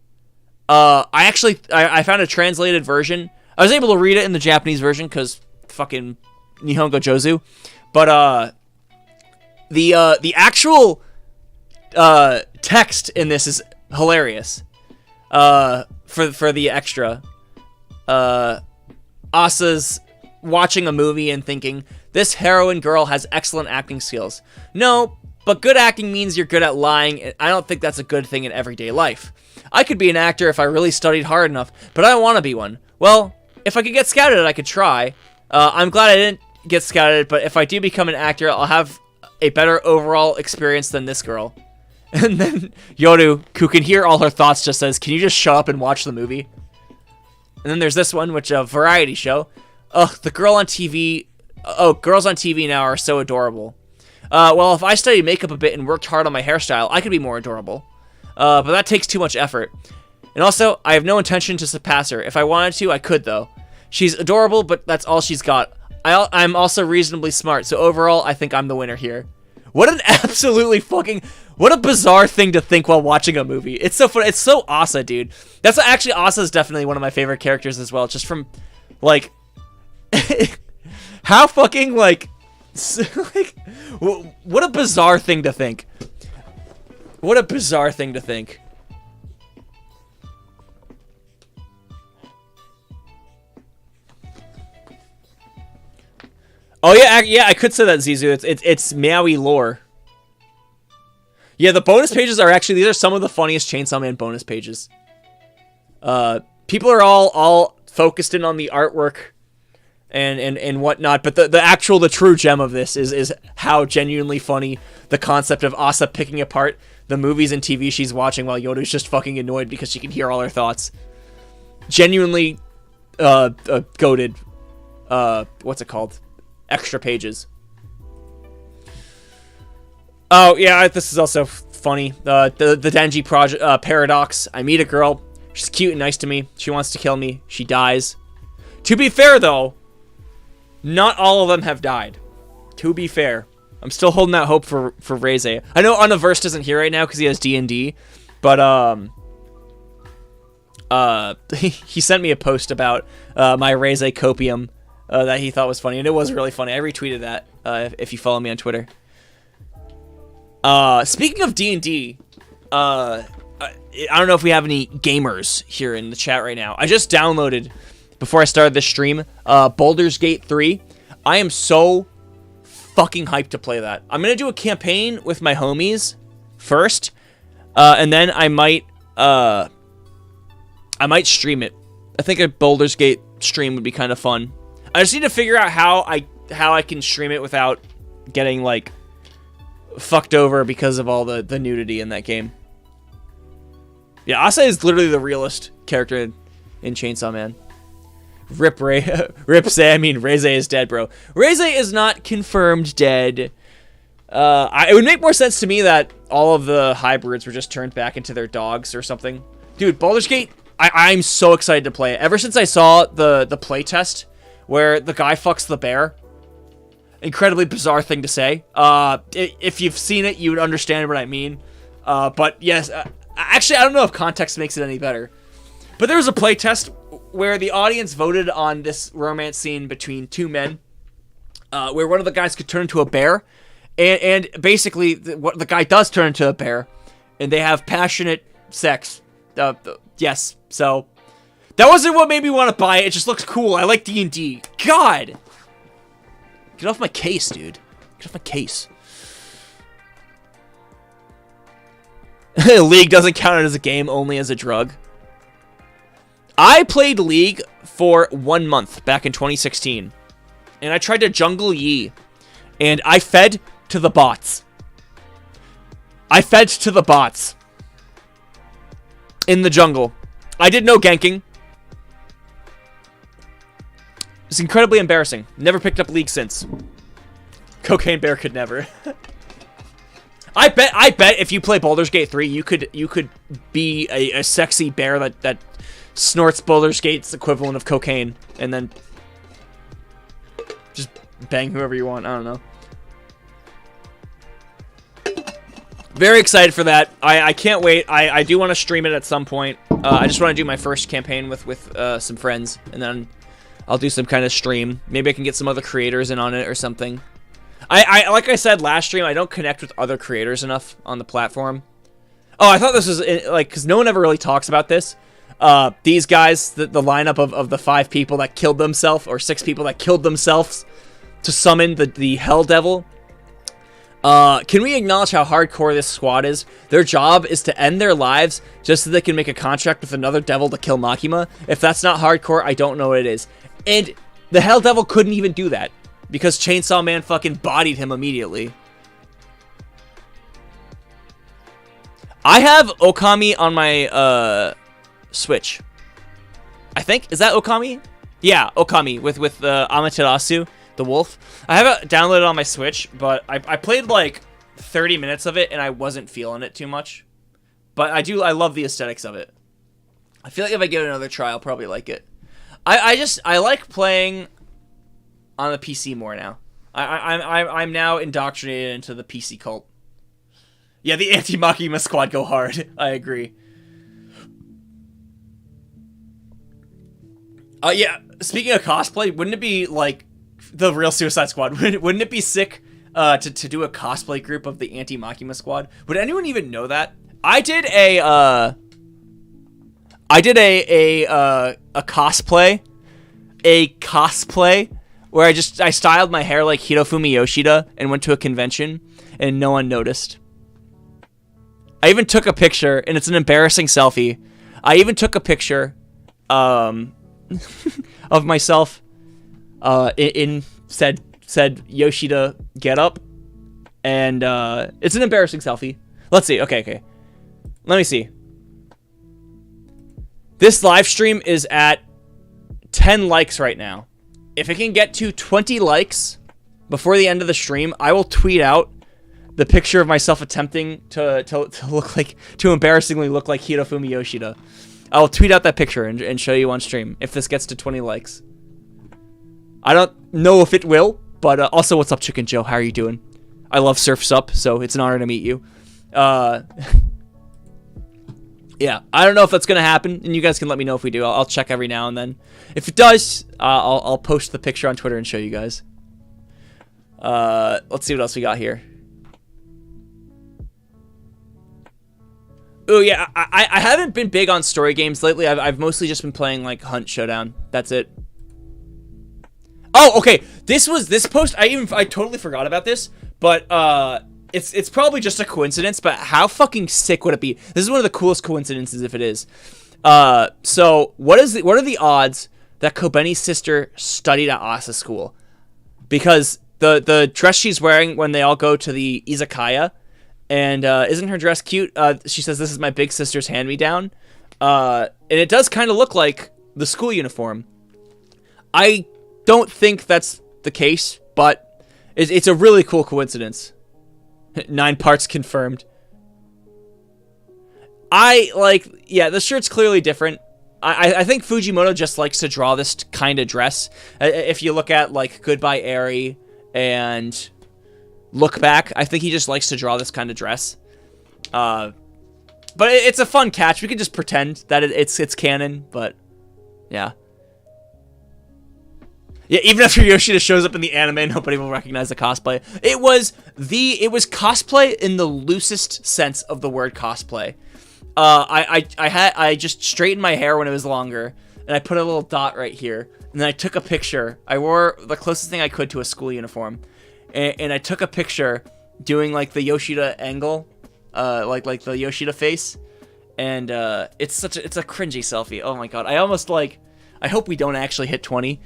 I found a translated version. I was able to read it in the Japanese version because fucking Nihongo Jozu. But the actual text in this is hilarious. For the extra, Asa's watching a movie and thinking, this heroine girl has excellent acting skills. No, but good acting means you're good at lying, and I don't think that's a good thing in everyday life. I could be an actor if I really studied hard enough, but I don't want to be one. Well, if I could get scouted, I could try. I'm glad I didn't get scouted, but if I do become an actor, I'll have a better overall experience than this girl. And then Yoru, who can hear all her thoughts, just says, can you just shut up and watch the movie? And then there's this one, which is a variety show. Ugh, the girl on TV... Oh, girls on TV now are so adorable. Well, if I studied makeup a bit and worked hard on my hairstyle, I could be more adorable. But that takes too much effort. And also, I have no intention to surpass her. If I wanted to, I could, though. She's adorable, but that's all she's got. I'm also reasonably smart, so overall, I think I'm the winner here. What an absolutely fucking... What a bizarre thing to think while watching a movie. It's so fun. It's so Asa, dude. That's actually, Asa's definitely one of my favorite characters as well. Just from, like... how fucking, like... what a bizarre thing to think. What a bizarre thing to think. Oh yeah, I could say that, Zizu. It's Maui lore. Yeah, the bonus pages are actually, these are some of the funniest Chainsaw Man bonus pages. People are all focused in on the artwork and whatnot, but the true gem of this is how genuinely funny the concept of Asa picking apart the movies and TV she's watching while Yoru's just fucking annoyed because she can hear all her thoughts. Genuinely goated. What's it called? Extra pages. Oh yeah, this is also funny. The Denji project paradox. I meet a girl. She's cute and nice to me. She wants to kill me. She dies. To be fair though, not all of them have died. To be fair, I'm still holding out hope for Reze. I know Universe isn't here right now because he has D&D, but he sent me a post about my Reze copium that he thought was funny, and it was really funny. I retweeted that if you follow me on Twitter. Speaking of D&D, I don't know if we have any gamers here in the chat right now. I just downloaded, before I started this stream, Baldur's Gate 3. I am so fucking hyped to play that. I'm gonna do a campaign with my homies first, and then I might stream it. I think a Baldur's Gate stream would be kind of fun. I just need to figure out how I can stream it without getting like fucked over because of all the nudity in that game. Yeah, Asa is literally the realest character in Chainsaw Man. Rip Say, I mean, Reze is dead, bro. Reze is not confirmed dead. It would make more sense to me that all of the hybrids were just turned back into their dogs or something. Dude, Baldur's Gate, I'm so excited to play it. Ever since I saw the playtest where the guy fucks the bear. Incredibly bizarre thing to say. If you've seen it, you would understand what I mean. But yes, actually, I don't know if context makes it any better. But there was a playtest where the audience voted on this romance scene between two men, where one of the guys could turn into a bear, and basically what the guy does turn into a bear, and they have passionate sex. Yes, so that wasn't what made me want to buy it. It just looks cool. I like D&D. God, get off my case, dude. Get off my case. League doesn't count as a game, only as a drug. I played League for 1 month back in 2016, and I tried to jungle Yi, and I fed to the bots. I fed to the bots in the jungle. I did no ganking. It's incredibly embarrassing. Never picked up League since. Cocaine Bear could never. I bet if you play Baldur's Gate 3, you could be a sexy bear that snorts Baldur's Gate's equivalent of cocaine, and then just bang whoever you want. I don't know. Very excited for that. I can't wait. I do want to stream it at some point. I just want to do my first campaign with some friends, and then I'll do some kind of stream. Maybe I can get some other creators in on it or something. I like I said last stream, I don't connect with other creators enough on the platform. Oh, I thought this was like, because no one ever really talks about this. These guys, the lineup of the 5 people that killed themselves, or 6 people that killed themselves to summon the Hell Devil. Can we acknowledge how hardcore this squad is? Their job is to end their lives just so they can make a contract with another devil to kill Makima. If that's not hardcore, I don't know what it is. And the Hell Devil couldn't even do that because Chainsaw Man fucking bodied him immediately. I have Okami on my Switch. I think, is that Okami? Yeah, Okami with Amaterasu, the wolf. I have it downloaded on my Switch, but I played like 30 minutes of it and I wasn't feeling it too much. But I love the aesthetics of it. I feel like if I give it another try, I'll probably like it. I like playing on the PC more now. I'm now indoctrinated into the PC cult. Yeah, the anti-Makima squad go hard. I agree. Yeah, speaking of cosplay, wouldn't it be like the real Suicide Squad? Wouldn't it be sick to do a cosplay group of the anti-Makima squad? Would anyone even know that? I did a cosplay where I styled my hair like Hirofumi Yoshida and went to a convention and no one noticed. I even took a picture, and it's an embarrassing selfie. I even took a picture of myself in said Yoshida getup, and it's an embarrassing selfie. Let's see. Okay. Let me see. This live stream is at 10 likes right now. If it can get to 20 likes before the end of the stream, I will tweet out the picture of myself attempting to embarrassingly look like Hirofumi Yoshida. I'll tweet out that picture and show you on stream if this gets to 20 likes. I don't know if it will, but also, what's up, Chicken Joe? How are you doing? I love Surf's Up, so it's an honor to meet you. Yeah, I don't know if that's gonna happen, and you guys can let me know if we do. I'll check every now and then. If it does, I'll post the picture on Twitter and show you guys. Let's see what else we got here. Oh yeah, I haven't been big on story games lately. I've mostly just been playing like Hunt Showdown. That's it. Oh, okay. This post. I totally forgot about this, but it's probably just a coincidence. But how fucking sick would it be? This is one of the coolest coincidences if it is. So what are the odds that Kobeni's sister studied at Asa school? Because the dress she's wearing when they all go to the izakaya. And isn't her dress cute? She says, "This is my big sister's hand-me-down." And it does kind of look like the school uniform. I don't think that's the case, but it's a really cool coincidence. 9 parts confirmed. Yeah, the shirt's clearly different. I think Fujimoto just likes to draw this kind of dress. If you look at, like, Goodbye Eri and Look Back, I think he just likes to draw this kind of dress. But it's a fun catch. We can just pretend that it's canon, but yeah. Yeah, even after Yoshida shows up in the anime, nobody will recognize the cosplay. It was cosplay in the loosest sense of the word cosplay. I just straightened my hair when it was longer, and I put a little dot right here, and then I took a picture. I wore the closest thing I could to a school uniform. And I took a picture doing like the Yoshida angle, like the Yoshida face, and it's a cringy selfie. Oh my god, I hope we don't actually hit 20,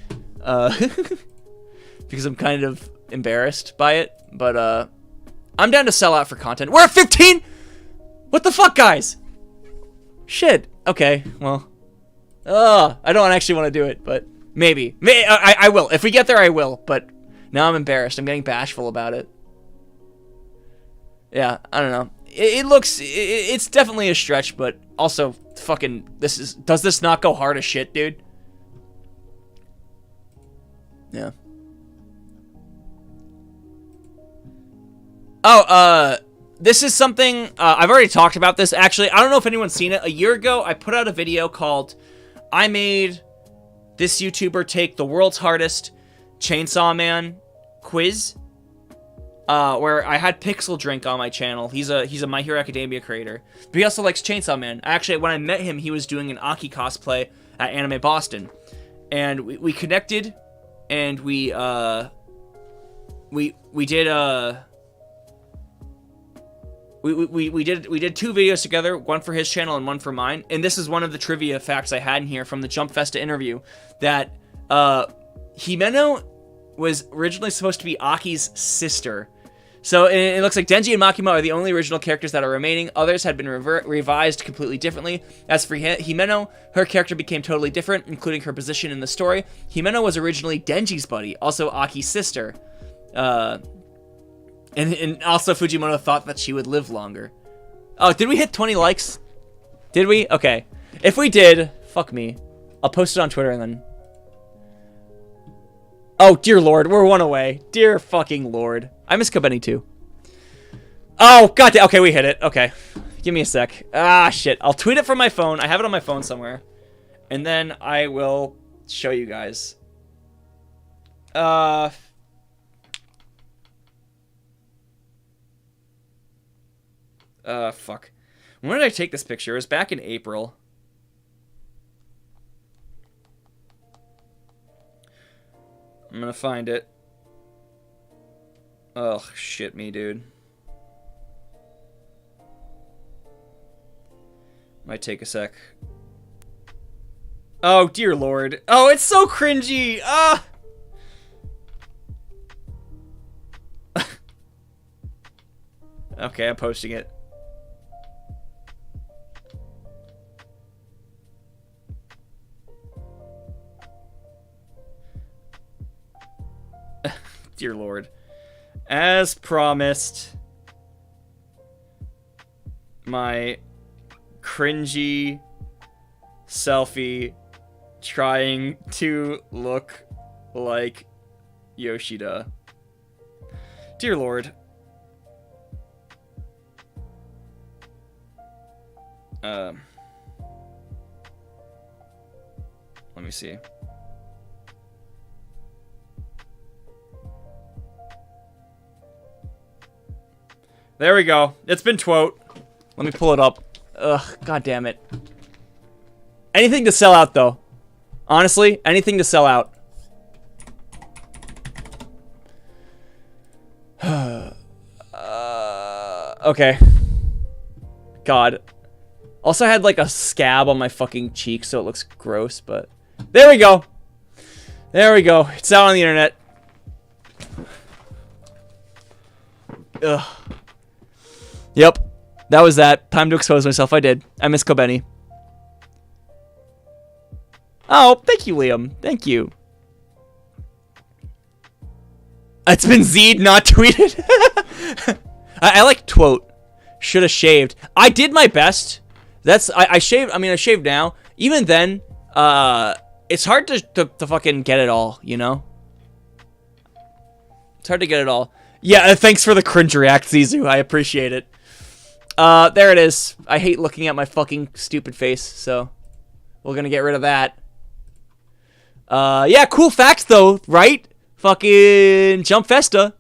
because I'm kind of embarrassed by it. But I'm down to sell out for content. We're at 15. What the fuck, guys? Shit. Okay. Well, I don't actually want to do it, but maybe. I will. If we get there, I will. But now I'm embarrassed. I'm getting bashful about it. Yeah, I don't know. It's definitely a stretch, but also fucking does this not go hard as shit, dude? Yeah. Oh, this is something, I've already talked about this, actually. I don't know if anyone's seen it. A year ago, I put out a video called, I made this YouTuber take the world's hardest Chainsaw Man quiz, where I had Pixel Drink on my channel. He's a My Hero Academia creator, but he also likes Chainsaw Man. Actually, when I met him, he was doing an Aki cosplay at Anime Boston, and we connected, and we did we did 2 videos together, one for his channel and one for mine. And this is one of the trivia facts I had in here from the Jump Festa interview, that Himeno was originally supposed to be Aki's sister. So it looks like Denji and Makima are the only original characters that are remaining. Others had been revised completely differently. As for Himeno, her character became totally different, including her position in the story. Himeno was originally Denji's buddy, also Aki's sister. And also Fujimoto thought that she would live longer. Oh, did we hit 20 likes? Did we? Okay. If we did, fuck me. I'll post it on Twitter and then... Oh, dear lord, we're 1 away. Dear fucking lord. I miss Kobeni too. Oh, god damn. Okay, we hit it. Okay. Give me a sec. Ah, shit. I'll tweet it from my phone. I have it on my phone somewhere. And then I will show you guys. Fuck. When did I take this picture? It was back in April. I'm gonna find it. Oh, shit me, dude. Might take a sec. Oh, dear lord. Oh, it's so cringy! Ah! Okay, I'm posting it. Dear lord. As promised, my cringy selfie trying to look like Yoshida. Dear lord. Let me see. There we go. It's been quote. Let me pull it up. Ugh, god damn it. Anything to sell out, though. Honestly, anything to sell out. Okay. God. Also, I had like a scab on my fucking cheek, so it looks gross, but... There we go. There we go. It's out on the internet. Ugh. Yep. That was that. Time to expose myself. I did. I miss Kobeni. Oh, thank you, Liam. Thank you. It's been Z'd, not tweeted. I like quote. Should have shaved. I did my best. I shaved. I mean, I shaved now. Even then, it's hard to fucking get it all, you know? It's hard to get it all. Yeah, thanks for the cringe react, Zizu. I appreciate it. There it is. I hate looking at my fucking stupid face, so we're gonna get rid of that. Yeah, cool facts though, right? Fucking Jump Festa.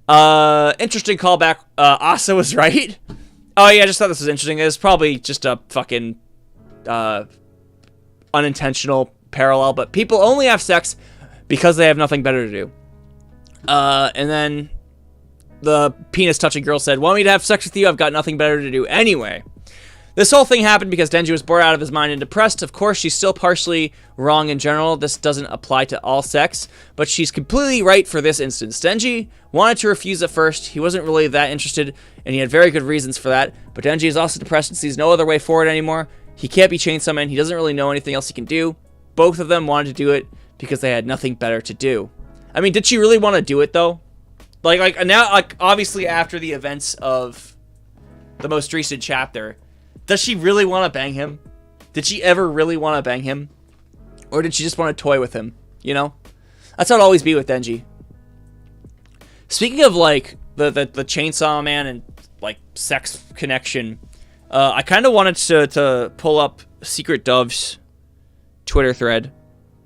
Interesting callback. Asa was right. Oh yeah, I just thought this was interesting. It was probably just a fucking unintentional parallel, but people only have sex because they have nothing better to do. And then the penis touching girl said, "Want me to have sex with you? I've got nothing better to do anyway." This whole thing happened because Denji was bored out of his mind and depressed. Of course, she's still partially wrong in general. This doesn't apply to all sex, but she's completely right for this instance. Denji wanted to refuse at first. He wasn't really that interested, and he had very good reasons for that. But Denji is also depressed and sees no other way forward anymore. He can't be Chainsaw Man. He doesn't really know anything else he can do. Both of them wanted to do it because they had nothing better to do. I mean, did she really want to do it, though? Like now, like, obviously after the events of the most recent chapter, does she really want to bang him? Did she ever really want to bang him? Or did she just want to toy with him? You know? That's how it always be with Denji. Speaking of, like, the Chainsaw Man and, like, sex connection, I kind of wanted to pull up Secret Dove's Twitter thread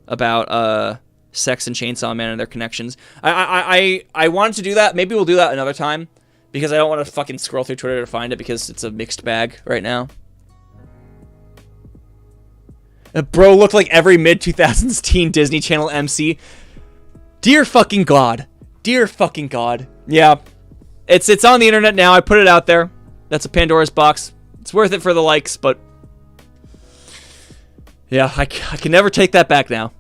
about sex and Chainsaw Man and their connections. I wanted to do that. Maybe we'll do that another time. Because I don't want to fucking scroll through Twitter to find it because it's a mixed bag right now. Bro looked like every mid-2000s teen Disney Channel MC. Dear fucking God. Dear fucking God. Yeah. It's on the internet now. I put it out there. That's a Pandora's box. It's worth it for the likes, but... yeah, I can never take that back now.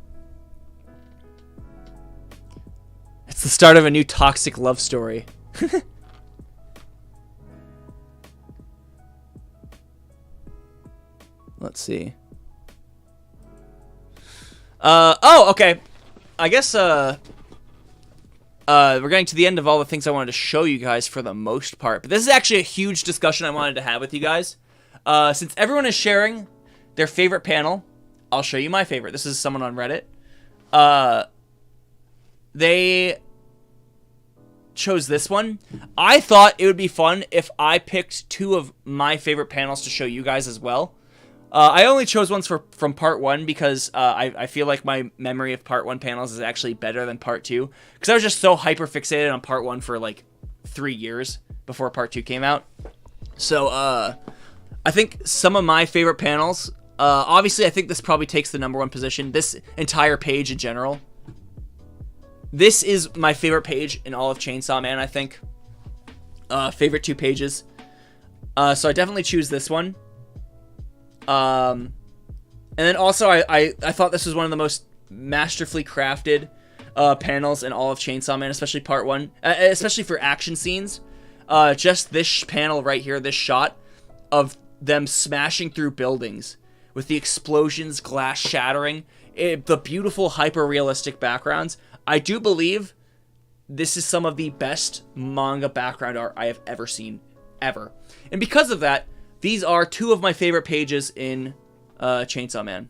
It's the start of a new toxic love story. Let's see. Oh, okay. I guess, we're getting to the end of all the things I wanted to show you guys for the most part. But this is actually a huge discussion I wanted to have with you guys. Since everyone is sharing their favorite panel, I'll show you my favorite. This is someone on Reddit. They chose this one. I thought it would be fun if I picked two of my favorite panels to show you guys as well. I only chose ones from part 1 because I feel like my memory of part 1 panels is actually better than part 2. Because I was just so hyper fixated on part 1 for like 3 years before part 2 came out. So I think some of my favorite panels, obviously I think this probably takes the #1 position. This entire page in general. This is my favorite page in all of Chainsaw Man, I think. Favorite 2 pages. So I definitely choose this one. And then also I thought this was one of the most masterfully crafted panels in all of Chainsaw Man, especially part 1, especially for action scenes. Just this panel right here, this shot of them smashing through buildings with the explosions, glass shattering, the beautiful hyper-realistic backgrounds. I do believe this is some of the best manga background art I have ever seen, ever. And because of that, these are 2 of my favorite pages in Chainsaw Man.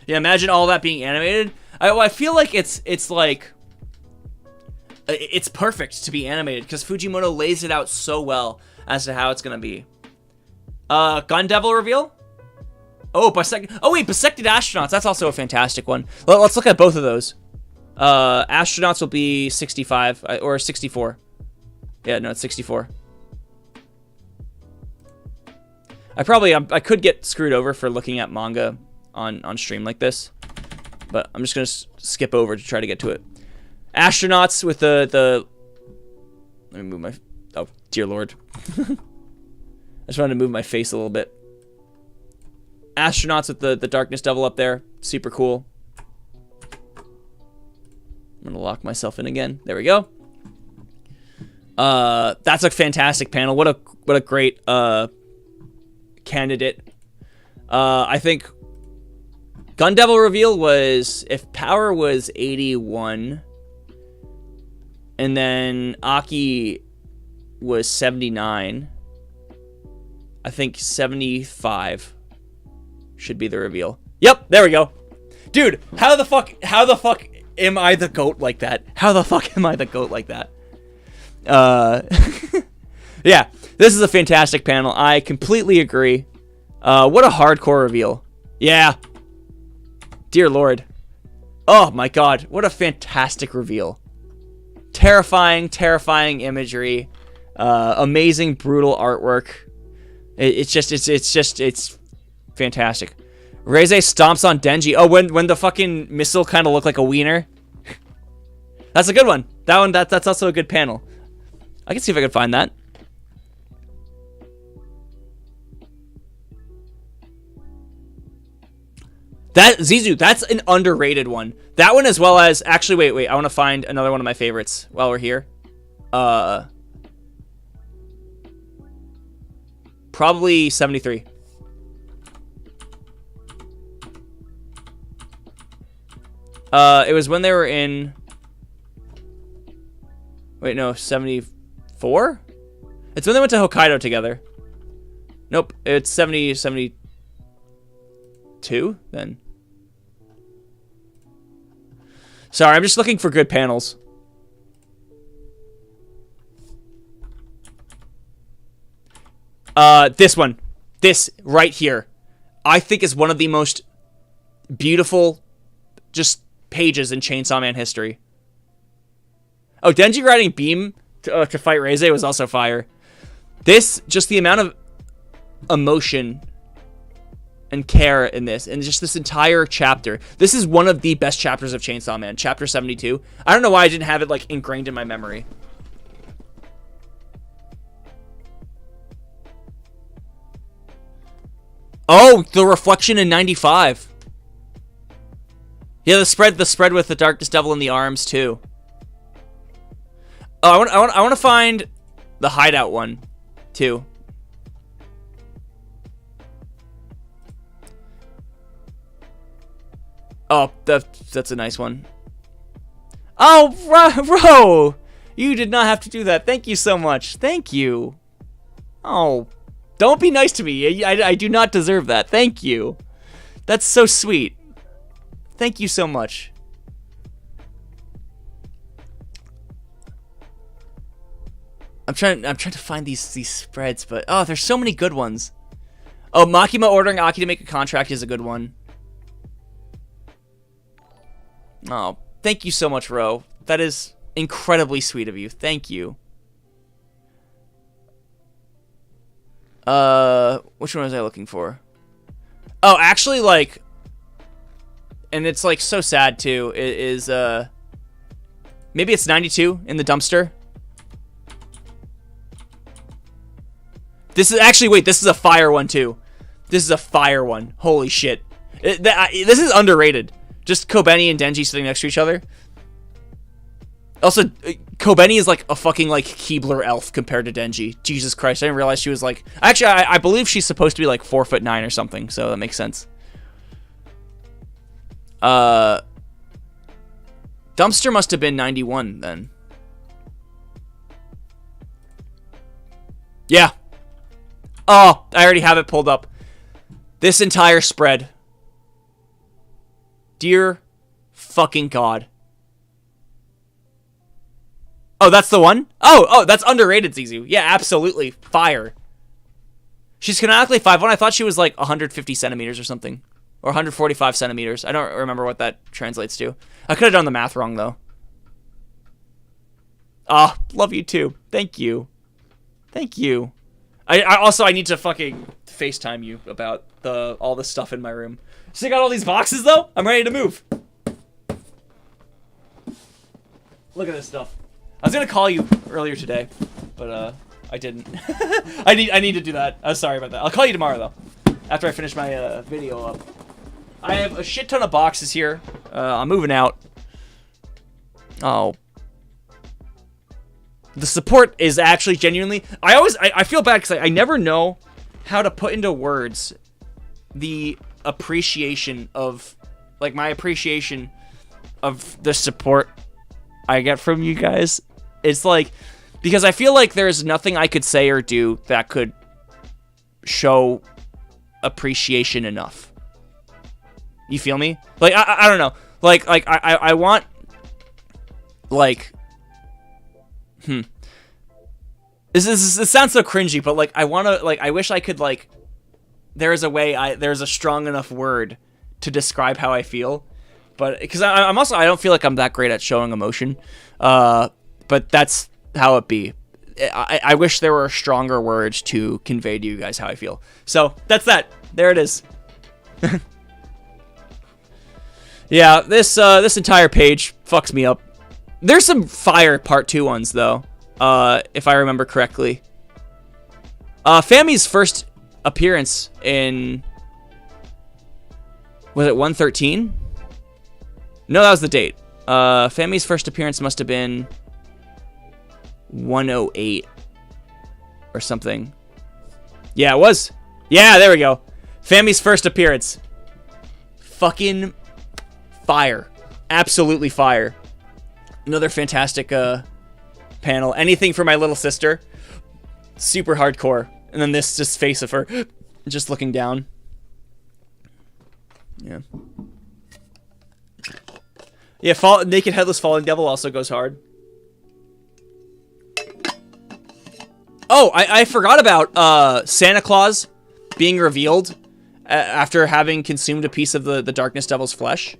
Yeah, imagine all that being animated. I feel like it's perfect to be animated because Fujimoto lays it out so well as to how it's gonna be. Gun Devil reveal. Oh, Bisected Astronauts. That's also a fantastic one. Let's look at both of those. Astronauts will be 65 or 64. Yeah, no, it's 64. I could get screwed over for looking at manga on stream like this, but I'm just gonna skip over to try to get to it. Astronauts with the. Let me move my. Oh, dear lord. I just wanted to move my face a little bit. Astronauts with the Darkness Devil up there, super cool. I'm gonna lock myself in again. There we go. That's a fantastic panel. What a great candidate. I think Gun Devil reveal was if power was 81 and then Aki was 79, I think 75 should be the reveal. Yep, there we go. Dude, how the fuck am I the GOAT like that? How the fuck am I the GOAT like that? Yeah, this is a fantastic panel. I completely agree. What a hardcore reveal. Yeah. Dear Lord. Oh my god, what a fantastic reveal. Terrifying imagery. Amazing, brutal artwork. It's fantastic. Reize stomps on Denji. Oh, when the fucking missile kind of looked like a wiener. That's a good one. That's also a good panel. I can see if I can find that. That Zizu, that's an underrated one. That one as well as actually wait, I want to find another one of my favorites while we're here. Probably 73. It was when they were in. Wait, no, 74? It's when they went to Hokkaido together. Nope, it's 72 then. Sorry, I'm just looking for good panels. This one. This right here. I think is one of the most beautiful just pages in Chainsaw Man history. Oh, Denji riding Beam to fight Reize was also fire. This, just the amount of emotion and care in this, and just this entire chapter. This is one of the best chapters of Chainsaw Man, chapter 72. I don't know why I didn't have it like ingrained in my memory. Oh, the reflection in 95. Yeah, the spread with the Darkness Devil in the arms too. Oh, I want to find the hideout one too. Oh, that's a nice one. Oh, bro, you did not have to do that. Thank you so much. Thank you. Oh, don't be nice to me. I do not deserve that. Thank you. That's so sweet. Thank you so much. I'm trying to find these spreads, but oh, there's so many good ones. Oh, Makima ordering Aki to make a contract is a good one. Oh, thank you so much, Ro. That is incredibly sweet of you. Thank you. Which one was I looking for? Oh, actually, like, and it's like so sad too. Is maybe it's 92 in the dumpster. This is actually, wait, this is a fire one too. This is a fire one. Holy shit. This is underrated. Just Kobeni and Denji sitting next to each other. Also, Kobeni is like a fucking like Keebler elf compared to Denji. Jesus Christ, I didn't realize she was like... Actually, I believe she's supposed to be like 4'9" or something, so that makes sense. Dumpster must have been 91 then. Yeah. Oh, I already have it pulled up. This entire spread. Dear fucking God. Oh, that's the one? Oh, that's underrated, Zizu. Yeah, absolutely. Fire. She's canonically 5'1". I thought she was like 150 centimeters or something. Or 145 centimeters. I don't remember what that translates to. I could have done the math wrong, though. Ah, love you too. Thank you. Thank you. I need to fucking FaceTime you about all the stuff in my room. So I got all these boxes, though? I'm ready to move. Look at this stuff. I was gonna call you earlier today, but I didn't. I need to do that. Sorry about that. I'll call you tomorrow, though, after I finish my video up. I have a shit ton of boxes here. I'm moving out. Oh. The support is actually genuinely... I feel bad because I never know how to put into words the appreciation of... Like, my appreciation of the support I get from you guys. It's like... Because I feel like there's nothing I could say or do that could show appreciation enough. You feel me? Like, I don't know. Like I want... Like... This sounds so cringy, but, like, I want to... Like, I wish I could, like... There's a strong enough word to describe how I feel. But... Because I'm also... I don't feel like I'm that great at showing emotion. But that's how it be. I wish there were stronger words to convey to you guys how I feel. So, that's that. There it is. Yeah, this entire page fucks me up. There's some fire part 2 ones, though, if I remember correctly. Fami's first appearance in... Was it 113? No, that was the date. Fami's first appearance must have been 108 or something. Yeah, it was. Yeah, there we go. Fami's first appearance. Fucking fire. Absolutely fire. Another fantastic panel. Anything for my little sister. Super hardcore. And then this just face of her just looking down. Yeah. Yeah, Naked Headless Falling Devil also goes hard. Oh, I forgot about Santa Claus being revealed after having consumed a piece of the Darkness Devil's flesh.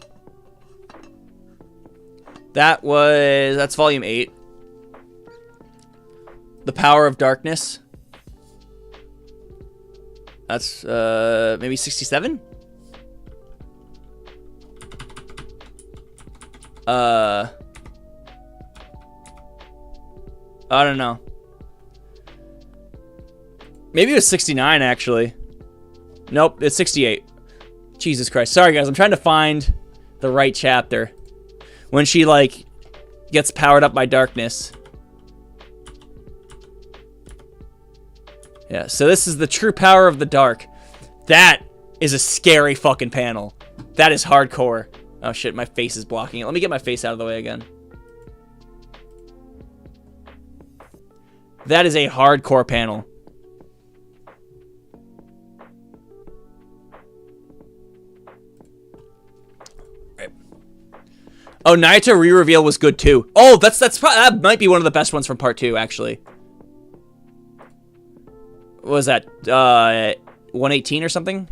That's volume 8. The Power of Darkness. That's maybe 67? I don't know. Maybe it was 69, actually. Nope, it's 68. Jesus Christ. Sorry, guys. I'm trying to find the right chapter. When she, like, gets powered up by darkness. Yeah, so this is the true power of the dark. That is a scary fucking panel. That is hardcore. Oh, shit, my face is blocking it. Let me get my face out of the way again. That is a hardcore panel. Oh, Naruto re-reveal was good too. Oh, that might be one of the best ones from part 2, actually. What was that? 118 or something?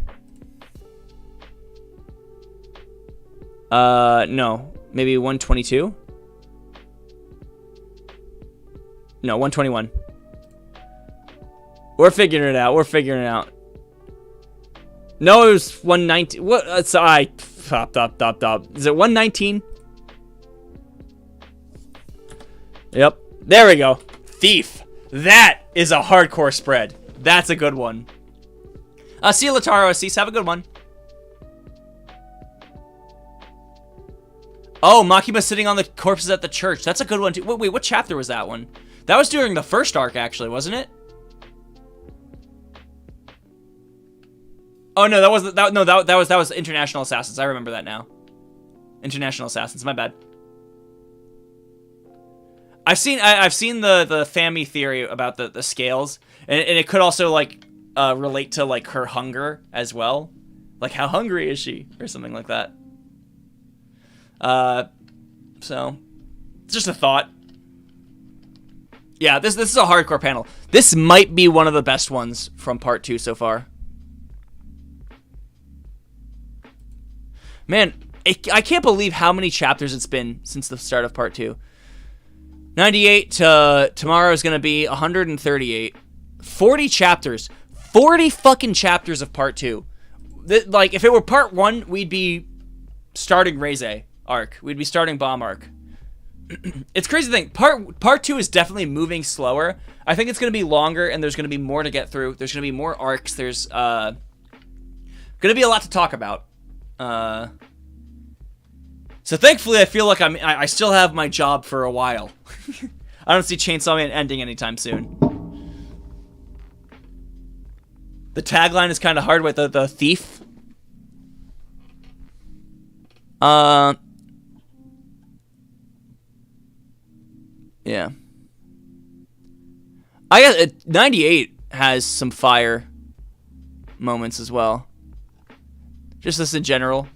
No. Maybe 122? No, 121. We're figuring it out. We're figuring it out. No, it was 119. What? Is it 119? Yep. There we go. Thief. That is a hardcore spread. That's a good one. See you, Lataro Assis. Have a good one. Oh, Makima sitting on the corpses at the church. That's a good one, too. Wait, what chapter was that one? That was during the first arc, actually, wasn't it? Oh, no, that was International Assassins. I remember that now. International Assassins. My bad. I've seen the Fami theory about the scales, and it could also, like, relate to, like, her hunger as well. Like, how hungry is she? Or something like that. So, just a thought. Yeah, this is a hardcore panel. This might be one of the best ones from part 2 so far. Man, I can't believe how many chapters it's been since the start of part 2. 98 to tomorrow is going to be 138. 40 chapters. 40 fucking chapters of part 2. Like, if it were part 1, we'd be starting Reize arc. We'd be starting Bomb arc. It's crazy to think. Part 2 is definitely moving slower. I think it's going to be longer, and there's going to be more to get through. There's going to be more arcs. There's going to be a lot to talk about. So thankfully, I feel like I still have my job for a while. I don't see Chainsaw Man ending anytime soon. The tagline is kind of hard with the thief. Yeah. I guess 98 has some fire moments as well. Just this in general.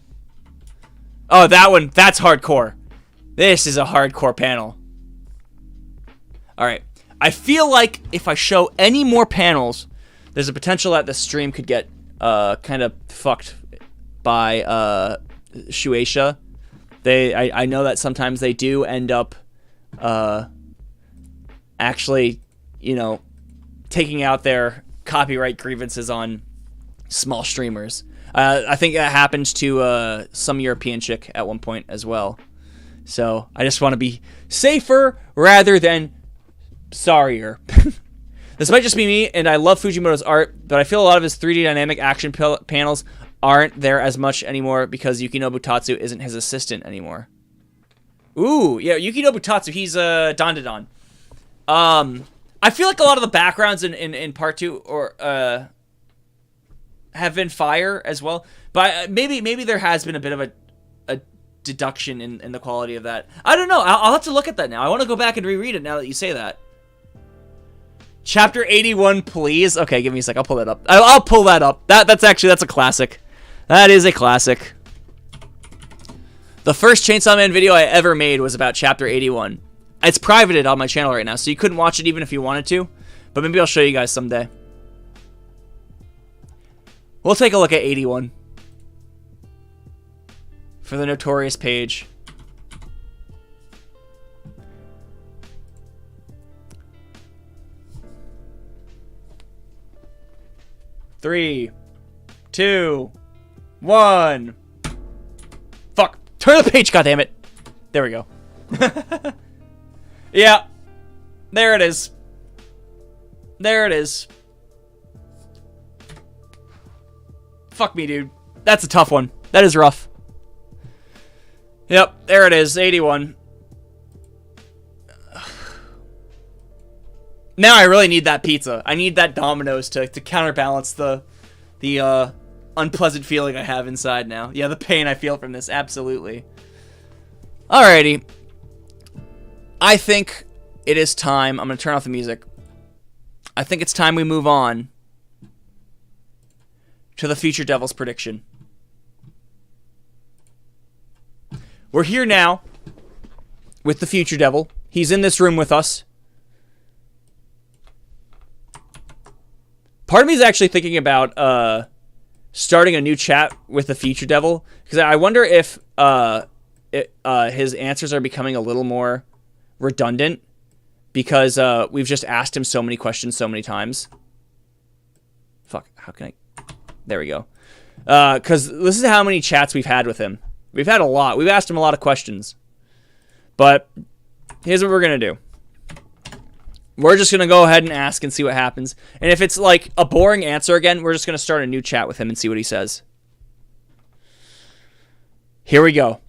Oh, that one, that's hardcore. This is a hardcore panel. Alright. I feel like if I show any more panels, there's a potential that the stream could get kind of fucked by Shueisha. I know that sometimes they do end up actually, taking out their copyright grievances on small streamers. I think that happened to some European chick at one point as well. So I just want to be safer rather than sorrier. This might just be me, and I love Fujimoto's art, but I feel a lot of his 3D dynamic action panels aren't there as much anymore because Yukinobu Tatsu isn't his assistant anymore. Ooh, yeah, Yukinobu Tatsu, he's Dandadan. I feel like a lot of the backgrounds in part 2 or have been fire as well, but maybe there has been a bit of a deduction in the quality of that. I don't know. I'll have to look at that now. I want to go back and reread it now that you say that. Chapter 81, please. Okay, give me a sec. I'll pull that up. I'll pull that up. That's a classic. That is a classic. The first Chainsaw Man video I ever made was about Chapter 81. It's privated on my channel right now, so you couldn't watch it even if you wanted to, but maybe I'll show you guys someday. We'll take a look at 81 for the notorious page. Three, 2, 1. Fuck. Turn the page, goddammit. There we go. Yeah. There it is. There it is. Fuck me, dude. That's a tough one. That is rough. Yep, there it is. 81. Now I really need that pizza. I need that Domino's to counterbalance the unpleasant feeling I have inside now. Yeah, the pain I feel from this. Absolutely. Alrighty. I think it is time. I'm going to turn off the music. I think it's time we move on to the Future Devil's prediction. We're here now with the Future Devil. He's in this room with us. Part of me is actually thinking about starting a new chat with the Future Devil, because I wonder if his answers are becoming a little more redundant because we've just asked him so many questions so many times. Fuck, how can I... There we go. Because this is how many chats we've had with him. We've had a lot. We've asked him a lot of questions. But here's what we're going to do. We're just going to go ahead and ask and see what happens. And if it's like a boring answer again, we're just going to start a new chat with him and see what he says. Here we go.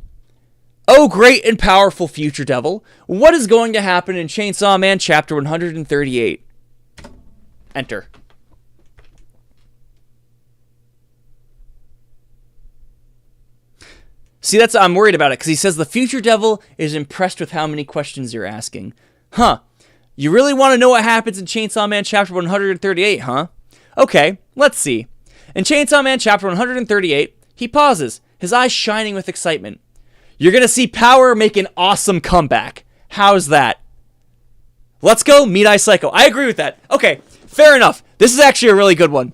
Oh, great and powerful Future Devil. What is going to happen in Chainsaw Man Chapter 138? Enter. See, I'm worried about it, because he says the Future Devil is impressed with how many questions you're asking. Huh. You really want to know what happens in Chainsaw Man Chapter 138, huh? Okay, let's see. In Chainsaw Man Chapter 138, he pauses, his eyes shining with excitement. You're going to see Power make an awesome comeback. How's that? Let's go, Meat Eye Psycho. I agree with that. Okay, fair enough. This is actually a really good one.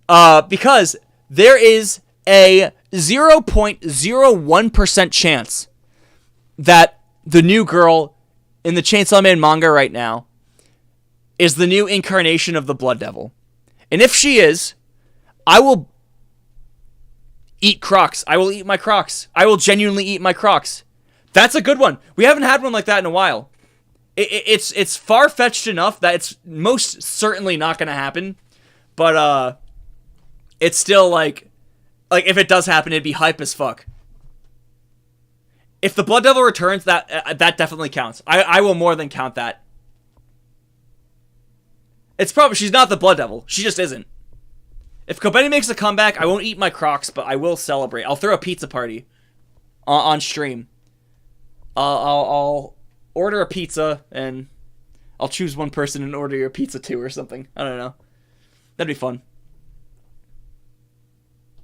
Because there is a 0.01% chance that the new girl in the Chainsaw Man manga right now is the new incarnation of the Blood Devil. And if she is, I will eat Crocs. I will eat my Crocs. I will genuinely eat my Crocs. That's a good one. We haven't had one like that in a while. It's far-fetched enough that it's most certainly not going to happen. But it's still like if it does happen, it'd be hype as fuck. If the Blood Devil returns, that definitely counts. I will more than count that. It's probably, she's not the Blood Devil. She just isn't. If Kobeni makes a comeback, I won't eat my Crocs, but I will celebrate. I'll throw a pizza party on stream. I'll order a pizza, and I'll choose one person and order your pizza too or something. I don't know. That'd be fun.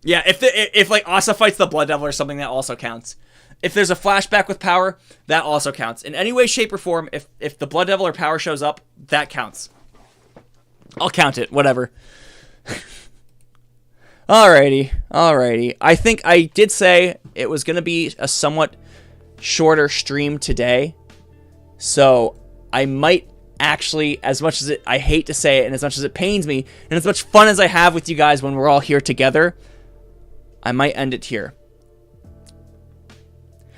Yeah, if like Asa fights the Blood Devil or something, that also counts. If there's a flashback with Power, that also counts. In any way, shape, or form, if the Blood Devil or Power shows up, that counts. I'll count it. Whatever. Alrighty. I think I did say it was going to be a somewhat shorter stream today. So I might actually, as much as I hate to say it, and as much as it pains me, and as much fun as I have with you guys when we're all here together, I might end it here.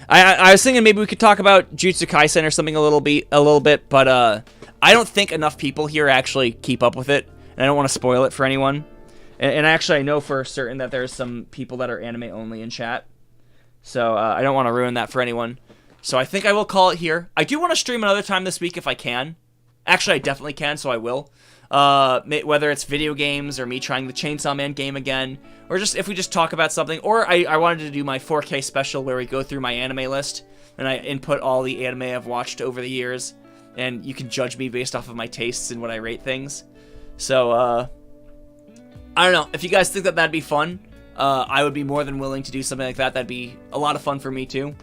I was thinking maybe we could talk about Jujutsu Kaisen or something a little bit, but I don't think enough people here actually keep up with it, and I don't want to spoil it for anyone. And actually, I know for certain that there's some people that are anime only in chat, so I don't want to ruin that for anyone. So I think I will call it here. I do want to stream another time this week if I can. Actually, I definitely can, so I will. Whether it's video games or me trying the Chainsaw Man game again, or just if we just talk about something, or I wanted to do my 4K special where we go through my anime list and I input all the anime I've watched over the years, and you can judge me based off of my tastes and what I rate things. So I don't know, if you guys think that that'd be fun, I would be more than willing to do something like that. That'd be a lot of fun for me too.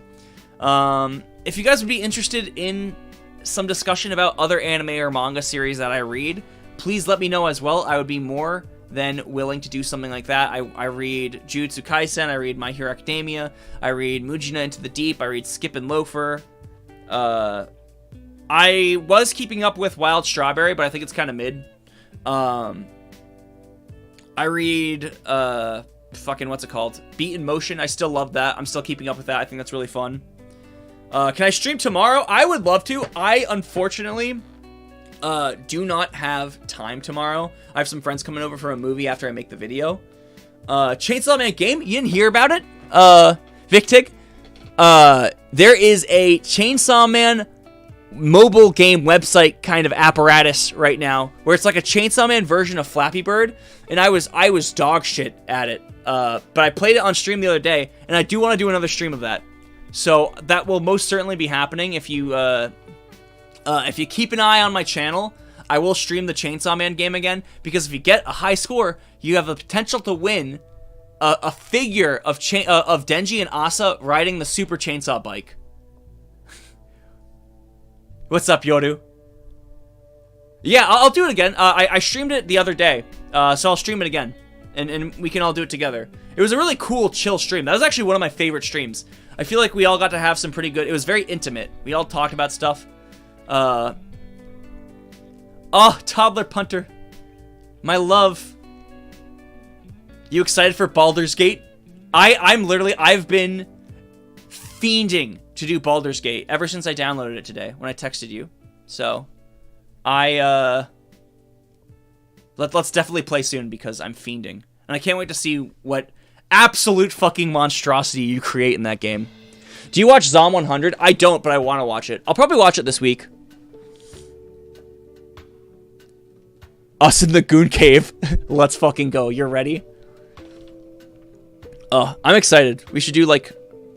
If you guys would be interested in some discussion about other anime or manga series that I read, please let me know as well. I would be more than willing to do something like that. I read Jujutsu Kaisen, I read My Hero Academia, I read Mujina Into the Deep, I read Skip and Loafer. I was keeping up with Wild Strawberry, but I think it's kind of mid. I read, what's it called? Beat in Motion, I still love that. I'm still keeping up with that. I think that's really fun. Can I stream tomorrow? I would love to. I, unfortunately, do not have time tomorrow. I have some friends coming over for a movie after I make the video. Chainsaw Man game? You didn't hear about it? Victig? There is a Chainsaw Man mobile game website kind of apparatus right now where it's like a Chainsaw Man version of Flappy Bird, and I was dog shit at it. But I played it on stream the other day, and I do want to do another stream of that. So that will most certainly be happening. If you keep an eye on my channel, I will stream the Chainsaw Man game again, because if you get a high score, you have the potential to win a figure of Denji and Asa riding the Super Chainsaw bike. What's up, Yoru? Yeah, I'll do it again. I streamed it the other day, so I'll stream it again, and we can all do it together. It was a really cool, chill stream. That was actually one of my favorite streams. I feel like we all got to have some pretty good... It was very intimate. We all talked about stuff. Oh, Toddler Punter. My love. You excited for Baldur's Gate? I've been fiending to do Baldur's Gate ever since I downloaded it today when I texted you. So, let's definitely play soon because I'm fiending. And I can't wait to see what absolute fucking monstrosity you create in that game. Do you watch Zom 100? I don't, but I want to watch it. I'll probably watch it this week. Us in the Goon Cave. Let's fucking go. You're ready? I'm excited. We should do, like,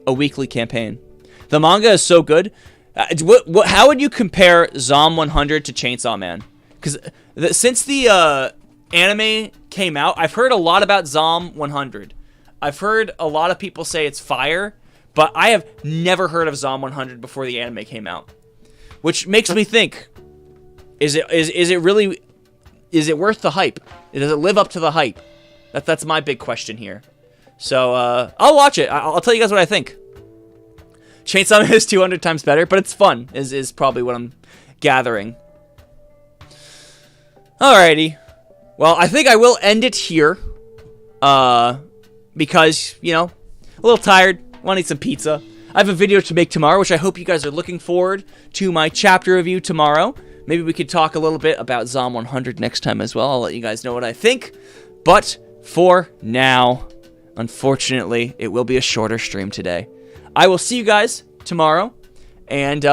a weekly campaign. The manga is so good. How would you compare Zom 100 to Chainsaw Man? Because since the anime came out, I've heard a lot about Zom 100. I've heard a lot of people say it's fire, but I have never heard of Zom 100 before the anime came out. Which makes me think, Is it really, is it worth the hype? Does it live up to the hype? That's my big question here. So, I'll watch it. I'll tell you guys what I think. Chainsaw Man is 200 times better, but it's fun, is probably what I'm gathering. Alrighty. Well, I think I will end it here. Because, you know, a little tired. Want to eat some pizza. I have a video to make tomorrow, which I hope you guys are looking forward to my chapter review tomorrow. Maybe we could talk a little bit about Zom 100 next time as well. I'll let you guys know what I think. But for now, unfortunately, it will be a shorter stream today. I will see you guys tomorrow, and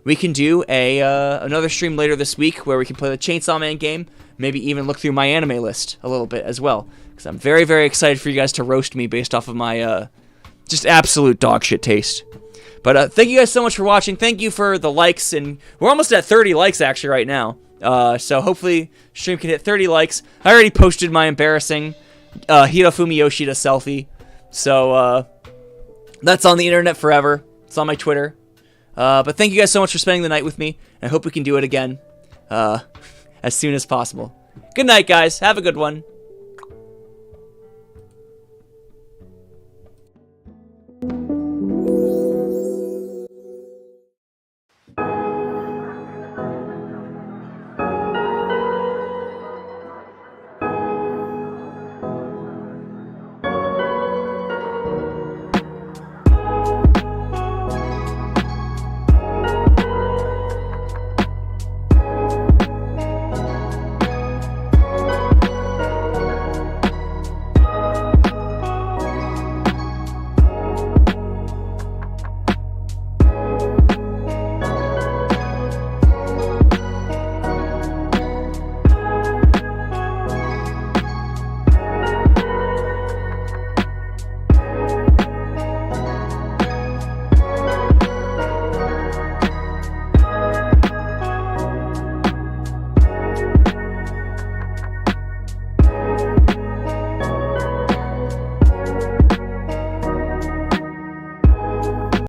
we can do another stream later this week where we can play the Chainsaw Man game, maybe even look through my anime list a little bit as well, because I'm very, very excited for you guys to roast me based off of my just absolute dog shit taste. But thank you guys so much for watching. Thank you for the likes, and we're almost at 30 likes actually right now. So hopefully stream can hit 30 likes. I already posted my embarrassing Hirofumi Yoshida selfie, so that's on the internet forever. It's on my Twitter. But thank you guys so much for spending the night with me. I hope we can do it again as soon as possible. Good night, guys. Have a good one.